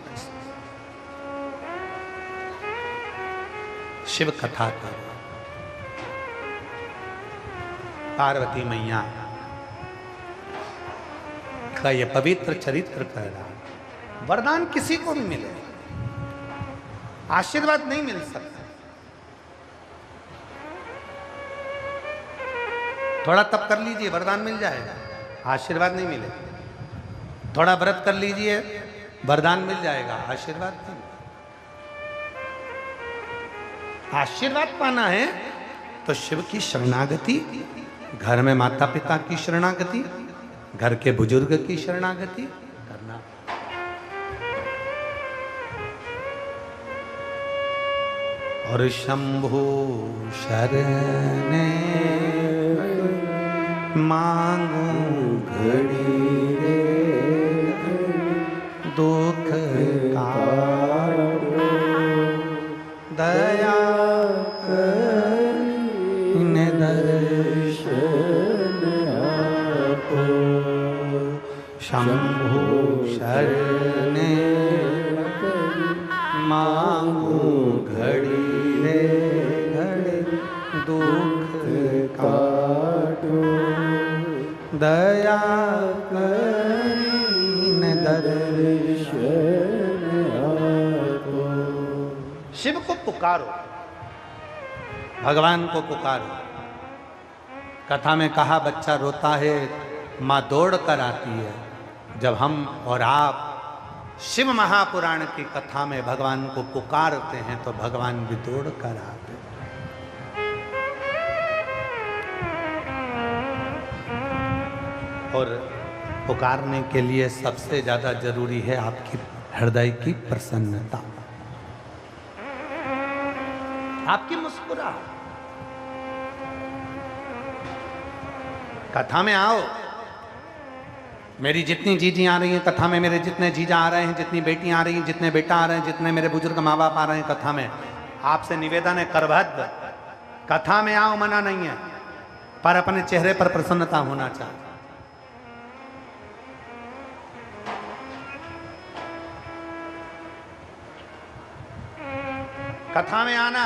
शिव कथा का पार्वती मैया का यह पवित्र चरित्र कह रहा है। वरदान किसी को भी मिले, आशीर्वाद नहीं मिल सकता। थोड़ा तप कर लीजिए, वरदान मिल जाएगा, आशीर्वाद नहीं मिले। थोड़ा व्रत कर लीजिए, वरदान मिल जाएगा, आशीर्वाद नहीं। आशीर्वाद पाना है तो शिव की शरणागति, घर में माता पिता की शरणागति, घर के बुजुर्ग की शरणागति करना। और शंभु शरणे मांगू घड़ी दुख का दया कर दर्शन आपो। शंभु शरणे मांगू घड़ी रे घड़ी दुख काटो दया करीन दर्शन आपो। शिव को पुकारो, भगवान को पुकारो। कथा में कहा, बच्चा रोता है, माँ दौड़ कर आती है। जब हम और आप शिव महापुराण की कथा में भगवान को पुकारते हैं तो भगवान भी दौड़ कर आते हैं। और पुकारने के लिए सबसे ज्यादा जरूरी है आपकी हृदय की प्रसन्नता, आपकी मुस्कुराहट। कथा में आओ, मेरी जितनी जीजी आ रही हैं कथा में, मेरे जितने जीजा आ रहे हैं, जितनी बेटी आ रही हैं, जितने बेटा आ रहे हैं, जितने मेरे बुजुर्ग माँ बाप आ रहे हैं कथा में, आपसे निवेदन है करभद्र, कथा में आओ, मना नहीं है, पर अपने चेहरे पर प्रसन्नता होना चाहिए। कथा में आना,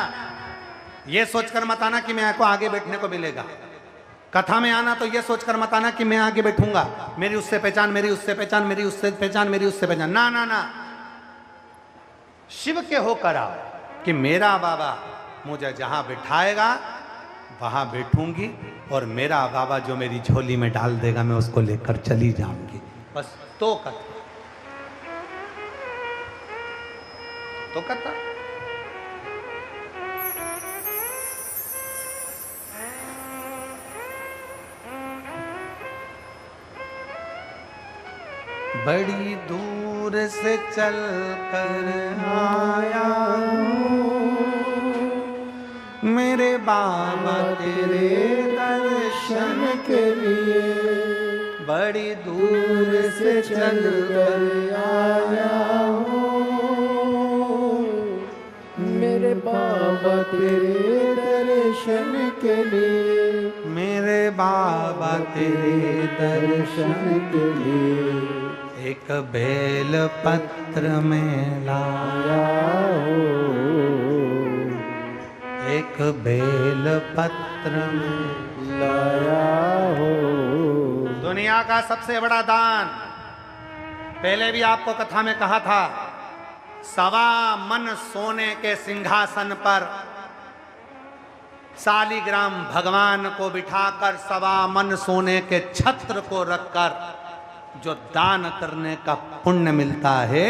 ये सोचकर मत आना कि मैं को आगे बैठने को मिलेगा। कथा में आना तो ये सोचकर मत आना कि मैं आगे बैठूंगा, मेरी उससे पहचान, मेरी उससे पहचान, मेरी उससे पहचान, मेरी उससे पहचान। ना ना ना, शिव के होकर आओ कि मेरा बाबा मुझे जहां बिठाएगा वहां बैठूंगी, और मेरा बाबा जो मेरी झोली में डाल देगा मैं उसको लेकर चली जाऊंगी। बस तो कथा, तो कथा। बड़ी दूर से चल कर आया मेरे बाबा तेरे दर्शन के लिए। बड़ी दूर से चल कर आया मेरे बाबा तेरे दर्शन के लिए। मेरे बाबा तेरे दर्शन के लिए एक बेल पत्र में लाया हो, एक बेल पत्र में लाया हो। दुनिया का सबसे बड़ा दान, पहले भी आपको कथा में कहा था, 1.25 मन सोने के सिंहासन पर शालिग्राम भगवान को बिठाकर 1.25 मन सोने के छत्र को रखकर जो दान करने का पुण्य मिलता है,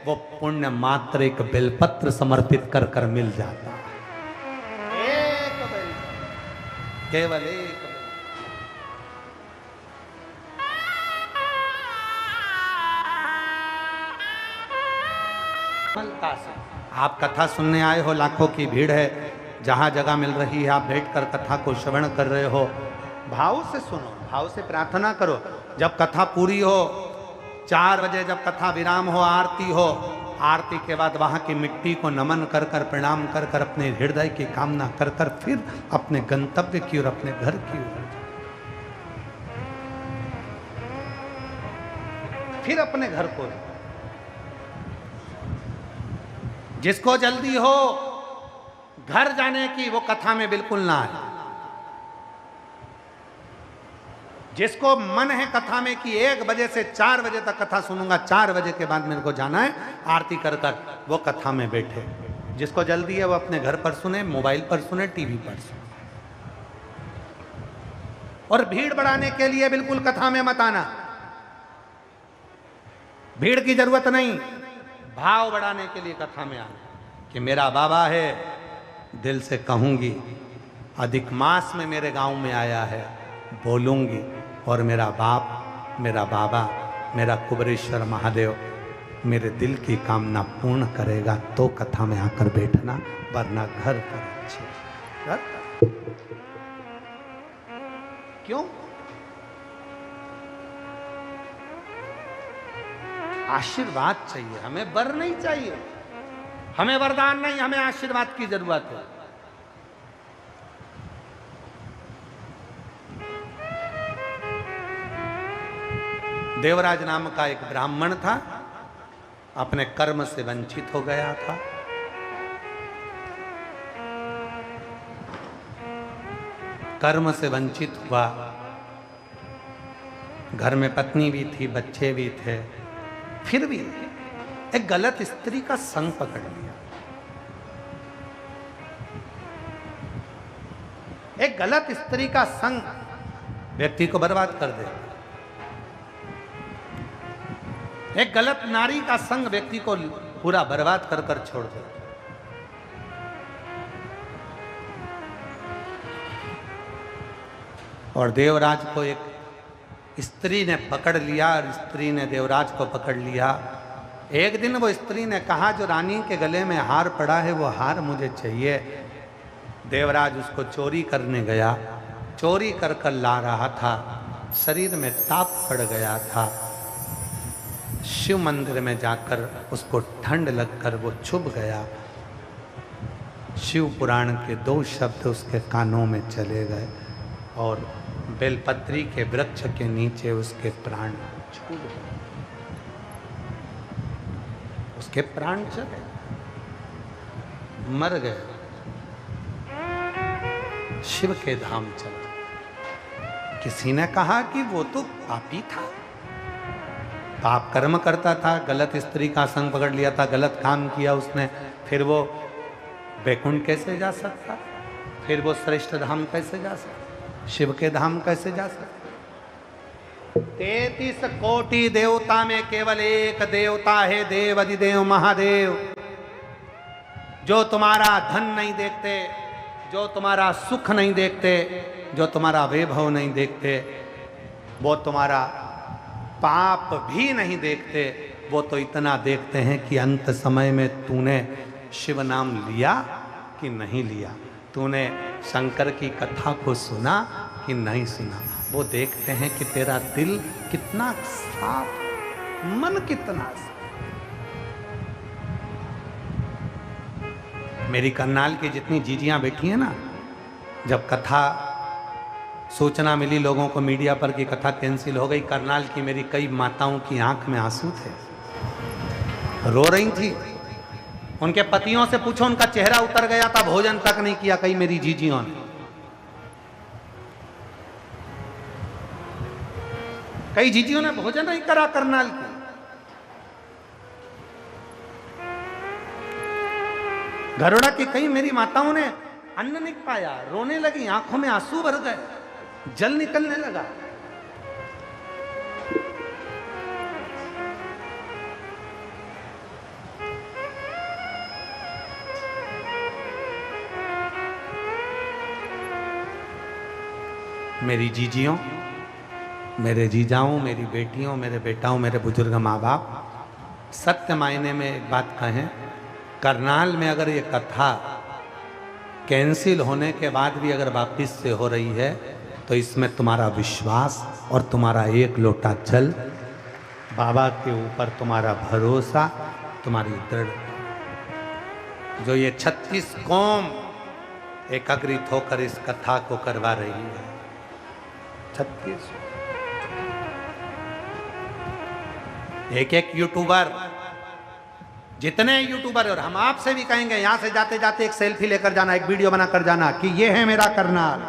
वो पुण्य मात्र एक बेलपत्र समर्पित कर कर मिल जाता है। केवल एक मलता से। आप कथा सुनने आए हो, लाखों की भीड़ है, जहां जगह मिल रही है आप बैठकर कथा को श्रवण कर रहे हो, भाव से सुनो, भाव से प्रार्थना करो। जब कथा पूरी हो, 4 बजे जब कथा विराम हो, आरती हो, आरती के बाद वहां की मिट्टी को नमन कर कर, प्रणाम कर कर, अपने हृदय की कामना कर कर, फिर अपने गंतव्य की ओर, अपने घर की ओर, फिर अपने घर को। जिसको जल्दी हो घर जाने की, वो कथा में बिल्कुल ना आए। जिसको मन है कथा में कि 1 बजे से 4 बजे तक कथा सुनूंगा, 4 बजे के बाद मेरे को जाना है आरती कर कर, वो कथा में बैठे। जिसको जल्दी है वो अपने घर पर सुने, मोबाइल पर सुने, टीवी पर सुने। और भीड़ बढ़ाने के लिए बिल्कुल कथा में मत आना, भीड़ की जरूरत नहीं। भाव बढ़ाने के लिए कथा में आना कि मेरा बाबा है, दिल से कहूंगी, अधिक मास में मेरे गांव में आया है, बोलूंगी, और मेरा बाप, मेरा बाबा, मेरा कुबरेश्वर महादेव मेरे दिल की कामना पूर्ण करेगा, तो कथा में आकर बैठना, वरना घर पर अच्छे घर। क्यों? आशीर्वाद चाहिए हमें, वर नहीं चाहिए, हमें वरदान नहीं, हमें आशीर्वाद की जरूरत है। देवराज नाम का एक ब्राह्मण था, अपने कर्म से वंचित हो गया था। कर्म से वंचित हुआ, घर में पत्नी भी थी, बच्चे भी थे, फिर भी एक गलत स्त्री का संग पकड़ लिया। एक गलत स्त्री का संग व्यक्ति को बर्बाद कर दे। एक गलत नारी का संग व्यक्ति को पूरा बर्बाद कर कर छोड़ दे। और देवराज को एक स्त्री ने पकड़ लिया, और स्त्री ने देवराज को पकड़ लिया। एक दिन वो स्त्री ने कहा, जो रानी के गले में हार पड़ा है वो हार मुझे चाहिए। देवराज उसको चोरी करने गया, चोरी कर कर ला रहा था, शरीर में ताप पड़ गया था। शिव मंदिर में जाकर उसको ठंड लगकर वो छुप गया। शिव पुराण के 2 शब्द उसके कानों में चले गए, और बेलपत्री के वृक्ष के नीचे उसके प्राण छूट गए, उसके प्राण चले, मर गए, शिव के धाम चला। किसी ने कहा कि वो तो पापी था, पाप कर्म करता था, गलत स्त्री का संग पकड़ लिया था, गलत काम किया उसने, फिर वो वैकुंठ कैसे जा सकता, फिर वो श्रेष्ठ धाम कैसे जा सकता, शिव के धाम कैसे जा सकते। 33 कोटि देवता में केवल एक देवता है, देव अधिदेव महादेव, जो तुम्हारा धन नहीं देखते, जो तुम्हारा सुख नहीं देखते, जो तुम्हारा वैभव नहीं देखते, वो तुम्हारा पाप भी नहीं देखते। वो तो इतना देखते हैं कि अंत समय में तूने शिव नाम लिया कि नहीं लिया, तूने शंकर की कथा को सुना कि नहीं सुना। वो देखते हैं कि तेरा दिल कितना साफ, मन कितना साफ। मेरी करनाल की जितनी जीजियां बैठी हैं ना, जब कथा सूचना मिली लोगों को मीडिया पर कि कथा कैंसिल हो गई, करनाल की मेरी कई माताओं की आंख में आंसू थे, रो रही थी। उनके पतियों से पूछो, उनका चेहरा उतर गया था, भोजन तक नहीं किया कई मेरी जीजियों ने। कई जीजियों ने भोजन नहीं करा करनाल की। घरोड़ा की कई मेरी माताओं ने अन्न नहीं पाया, रोने लगी, आंखों में आंसू भर गए, जल निकलने लगा। मेरी जीजियों, मेरे जीजाओं, मेरी बेटियों, मेरे बेटाओं, मेरे बुजुर्ग माँ बाप, सत्य मायने में एक बात कहें, करनाल में अगर ये कथा कैंसिल होने के बाद भी अगर वापिस से हो रही है तो इसमें तुम्हारा विश्वास और तुम्हारा एक लोटा जल, बाबा के ऊपर तुम्हारा भरोसा, तुम्हारी दृढ़, जो ये 36 कौम एकाग्रित होकर इस कथा को करवा रही है। 36 एक यूट्यूबर, जितने यूट्यूबर, और हम आपसे भी कहेंगे यहां से जाते जाते एक सेल्फी लेकर जाना, एक वीडियो बना कर जाना कि ये है मेरा करनाल,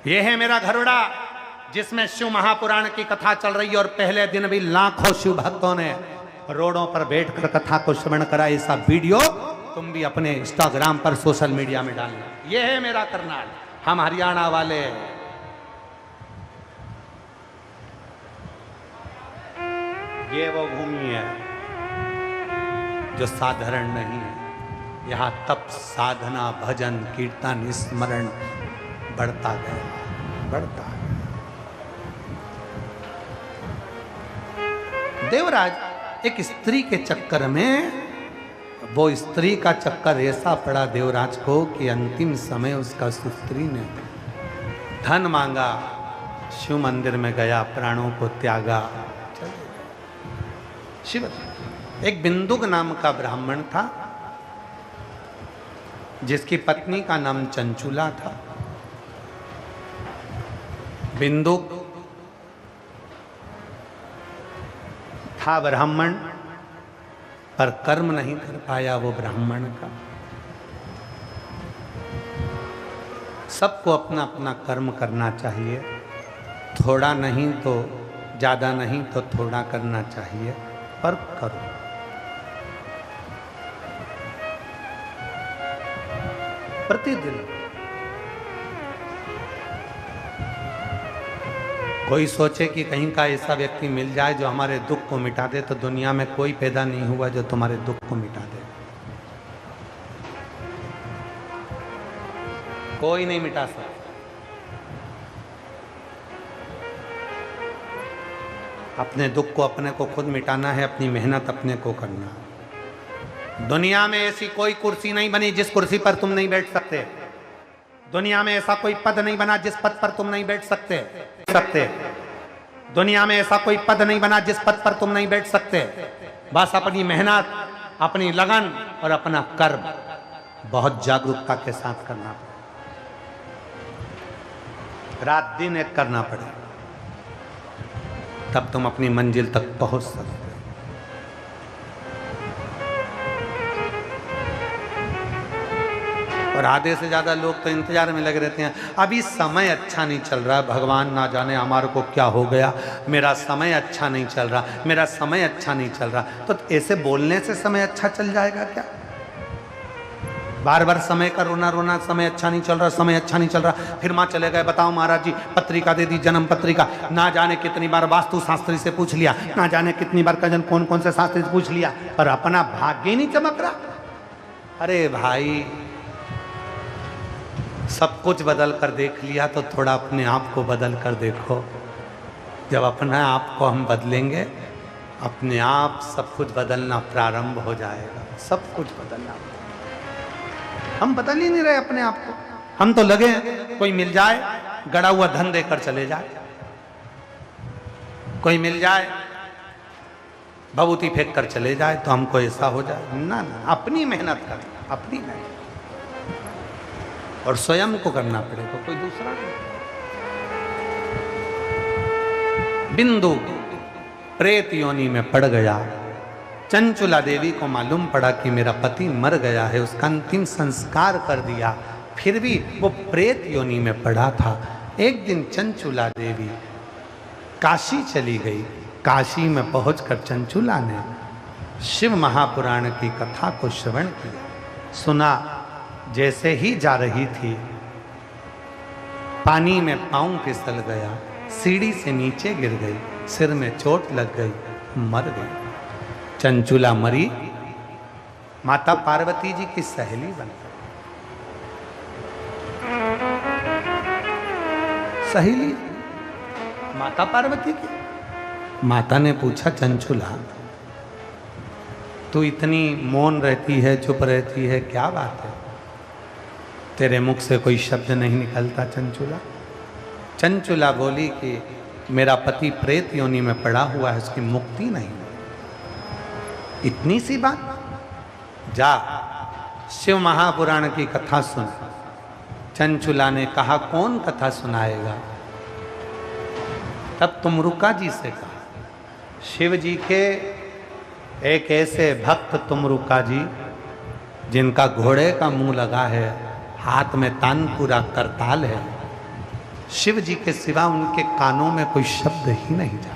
ये है मेरा घरोड़ा, जिसमें शिव महापुराण की कथा चल रही है और पहले दिन भी लाखों शिव भक्तों ने रोडों पर बैठकर कथा को श्रवण करा। ऐसा वीडियो तुम भी अपने इंस्टाग्राम पर, सोशल मीडिया में डालना, ये है मेरा करनाल, हम हरियाणा वाले। ये वो भूमि है जो साधारण नहीं है। यहाँ तप, साधना, भजन, कीर्तन, स्मरण बढ़ता गया, बढ़ता गया। देवराज एक स्त्री के चक्कर में, वो स्त्री का चक्कर ऐसा पड़ा देवराज को कि अंतिम समय उसका स्त्री ने धन मांगा, शिव मंदिर में गया, प्राणों को त्यागा। शिव, एक बिंदुक नाम का ब्राह्मण था जिसकी पत्नी का नाम चंचुला था। बिंदुक था ब्राह्मण, पर कर्म नहीं कर पाया वो ब्राह्मण का। सबको अपना अपना कर्म करना चाहिए, थोड़ा नहीं तो ज़्यादा नहीं तो थोड़ा करना चाहिए, पर करो। प्रतिदिन कोई सोचे कि कहीं का ऐसा व्यक्ति मिल जाए जो हमारे दुख को मिटा दे, तो दुनिया में कोई पैदा नहीं हुआ जो तुम्हारे दुख को मिटा दे। कोई नहीं मिटा सकता। अपने दुख को अपने को खुद मिटाना है, अपनी मेहनत अपने को करना। दुनिया में ऐसी कोई कुर्सी नहीं बनी जिस कुर्सी पर तुम नहीं बैठ सकते। दुनिया में ऐसा कोई पद नहीं बना जिस पद पर तुम नहीं बैठ सकते। दुनिया में ऐसा कोई पद नहीं बना जिस पद पर तुम नहीं बैठ सकते। बस अपनी मेहनत, अपनी लगन और अपना कर्म बहुत जागरूकता के साथ करना पड़े, रात दिन एक करना पड़े, तब तुम अपनी मंजिल तक पहुंच सकते हो। और आधे से ज़्यादा लोग तो इंतजार में लगे रहते हैं, अभी समय अच्छा नहीं चल रहा, भगवान ना जाने हमारे को क्या हो गया, मेरा समय अच्छा नहीं चल रहा, मेरा समय अच्छा नहीं चल रहा। तो ऐसे बोलने से समय अच्छा चल जाएगा क्या? बार बार समय का रोना रोना, समय अच्छा नहीं चल रहा, समय अच्छा नहीं चल रहा, फिर माँ चले गए, बताओ महाराज जी पत्रिका दे दी, जन्म पत्रिका, ना जाने कितनी बार वास्तु शास्त्री से पूछ लिया, ना जाने कितनी बार कजन कौन कौन से शास्त्री से पूछ लिया, पर अपना भाग्य ही नहीं चमक रहा। अरे भाई, सब कुछ बदल कर देख लिया तो थोड़ा अपने आप को बदल कर देखो। जब अपने आप को हम बदलेंगे, अपने आप सब कुछ बदलना प्रारंभ हो जाएगा। सब कुछ बदलना, हम बदल ही नहीं रहे अपने आप को। हम तो लगे हैं कोई मिल जाए, गड़ा हुआ धन देकर चले जाए, कोई मिल जाए भभूति फेंक कर चले जाए तो हमको ऐसा हो जाए। ना ना, अपनी मेहनत करना, अपनी मेहनत, और स्वयं को करना पड़ेगा, कोई दूसरा नहीं। बिंदु प्रेत योनि में पड़ गया। चंचुला देवी को मालूम पड़ा कि मेरा पति मर गया है, उसका अंतिम संस्कार कर दिया, फिर भी वो प्रेत योनि में पड़ा था। एक दिन चंचुला देवी काशी चली गई। काशी में पहुंचकर चंचुला ने शिव महापुराण की कथा को श्रवण किया, सुना। जैसे ही जा रही थी, पानी में पांव फिसल गया, सीढ़ी से नीचे गिर गई, सिर में चोट लग गई, मर गई। चंचुला मरी, माता पार्वती जी की सहेली बन गई। सहेली माता पार्वती की। माता ने पूछा, चंचुला तू इतनी मौन रहती है, चुप रहती है, क्या बात है? तेरे मुख से कोई शब्द नहीं निकलता चंचुला। चंचुला बोली कि मेरा पति प्रेत योनि में पड़ा हुआ है, उसकी मुक्ति नहीं। इतनी सी बात? जा शिव महापुराण की कथा सुन। चंचुला ने कहा, कौन कथा सुनाएगा? तब तुमरुका जी से कहा, शिव जी के एक ऐसे भक्त तुमरुका जी जिनका घोड़े का मुंह लगा है, हाथ में तानपुरा करताल है, शिव जी के सिवा उनके कानों में कोई शब्द ही नहीं जाता।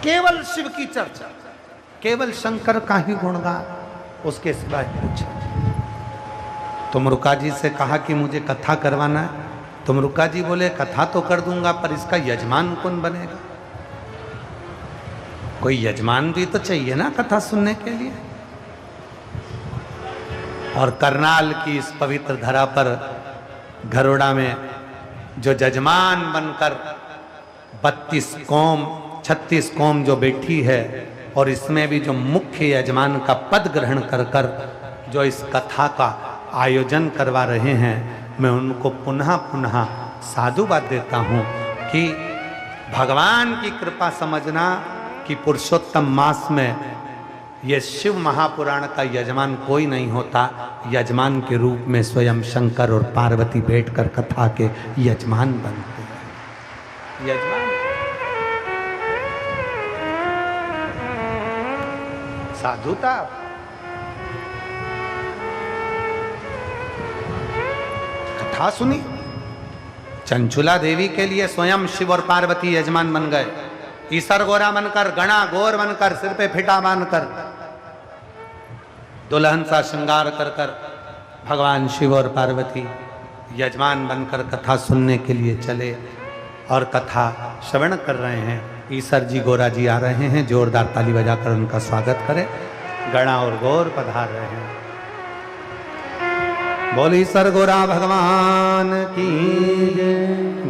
केवल शिव की चर्चा, केवल शंकर का ही गुणगान, उसके सिवा कुछ। तुमरुका जी से कहा कि मुझे कथा करवाना है। तुमरुका जी बोले, कथा तो कर दूंगा, पर इसका यजमान कौन बनेगा? कोई यजमान भी तो चाहिए ना कथा सुनने के लिए। और करनाल की इस पवित्र धरा पर घरोड़ा में जो जजमान बनकर 32 कौम 36 कौम जो बैठी है, और इसमें भी जो मुख्य यजमान का पद ग्रहण कर कर जो इस कथा का आयोजन करवा रहे हैं, मैं उनको पुनः पुनः साधुवाद देता हूँ कि भगवान की कृपा समझना कि पुरुषोत्तम मास में ये शिव महापुराण का यजमान कोई नहीं होता। यजमान के रूप में स्वयं शंकर और पार्वती बैठकर कथा के यजमान बनते हैं। यजमान साधुता। कथा सुनी। चंचुला देवी के लिए स्वयं शिव और पार्वती यजमान बन गए। ईसर गोरा बनकर, गणा गोर बनकर, सिर पे फिटा बांधकर, दुल्हन सा श्रृंगार कर कर भगवान शिव और पार्वती यजमान बनकर कथा सुनने के लिए चले और कथा श्रवण कर रहे हैं। ईसर जी गोरा जी आ रहे हैं, जोरदार ताली बजाकर उनका स्वागत करें। गणा और गौर पधार रहे हैं। बोल ईसर गोरा भगवान की।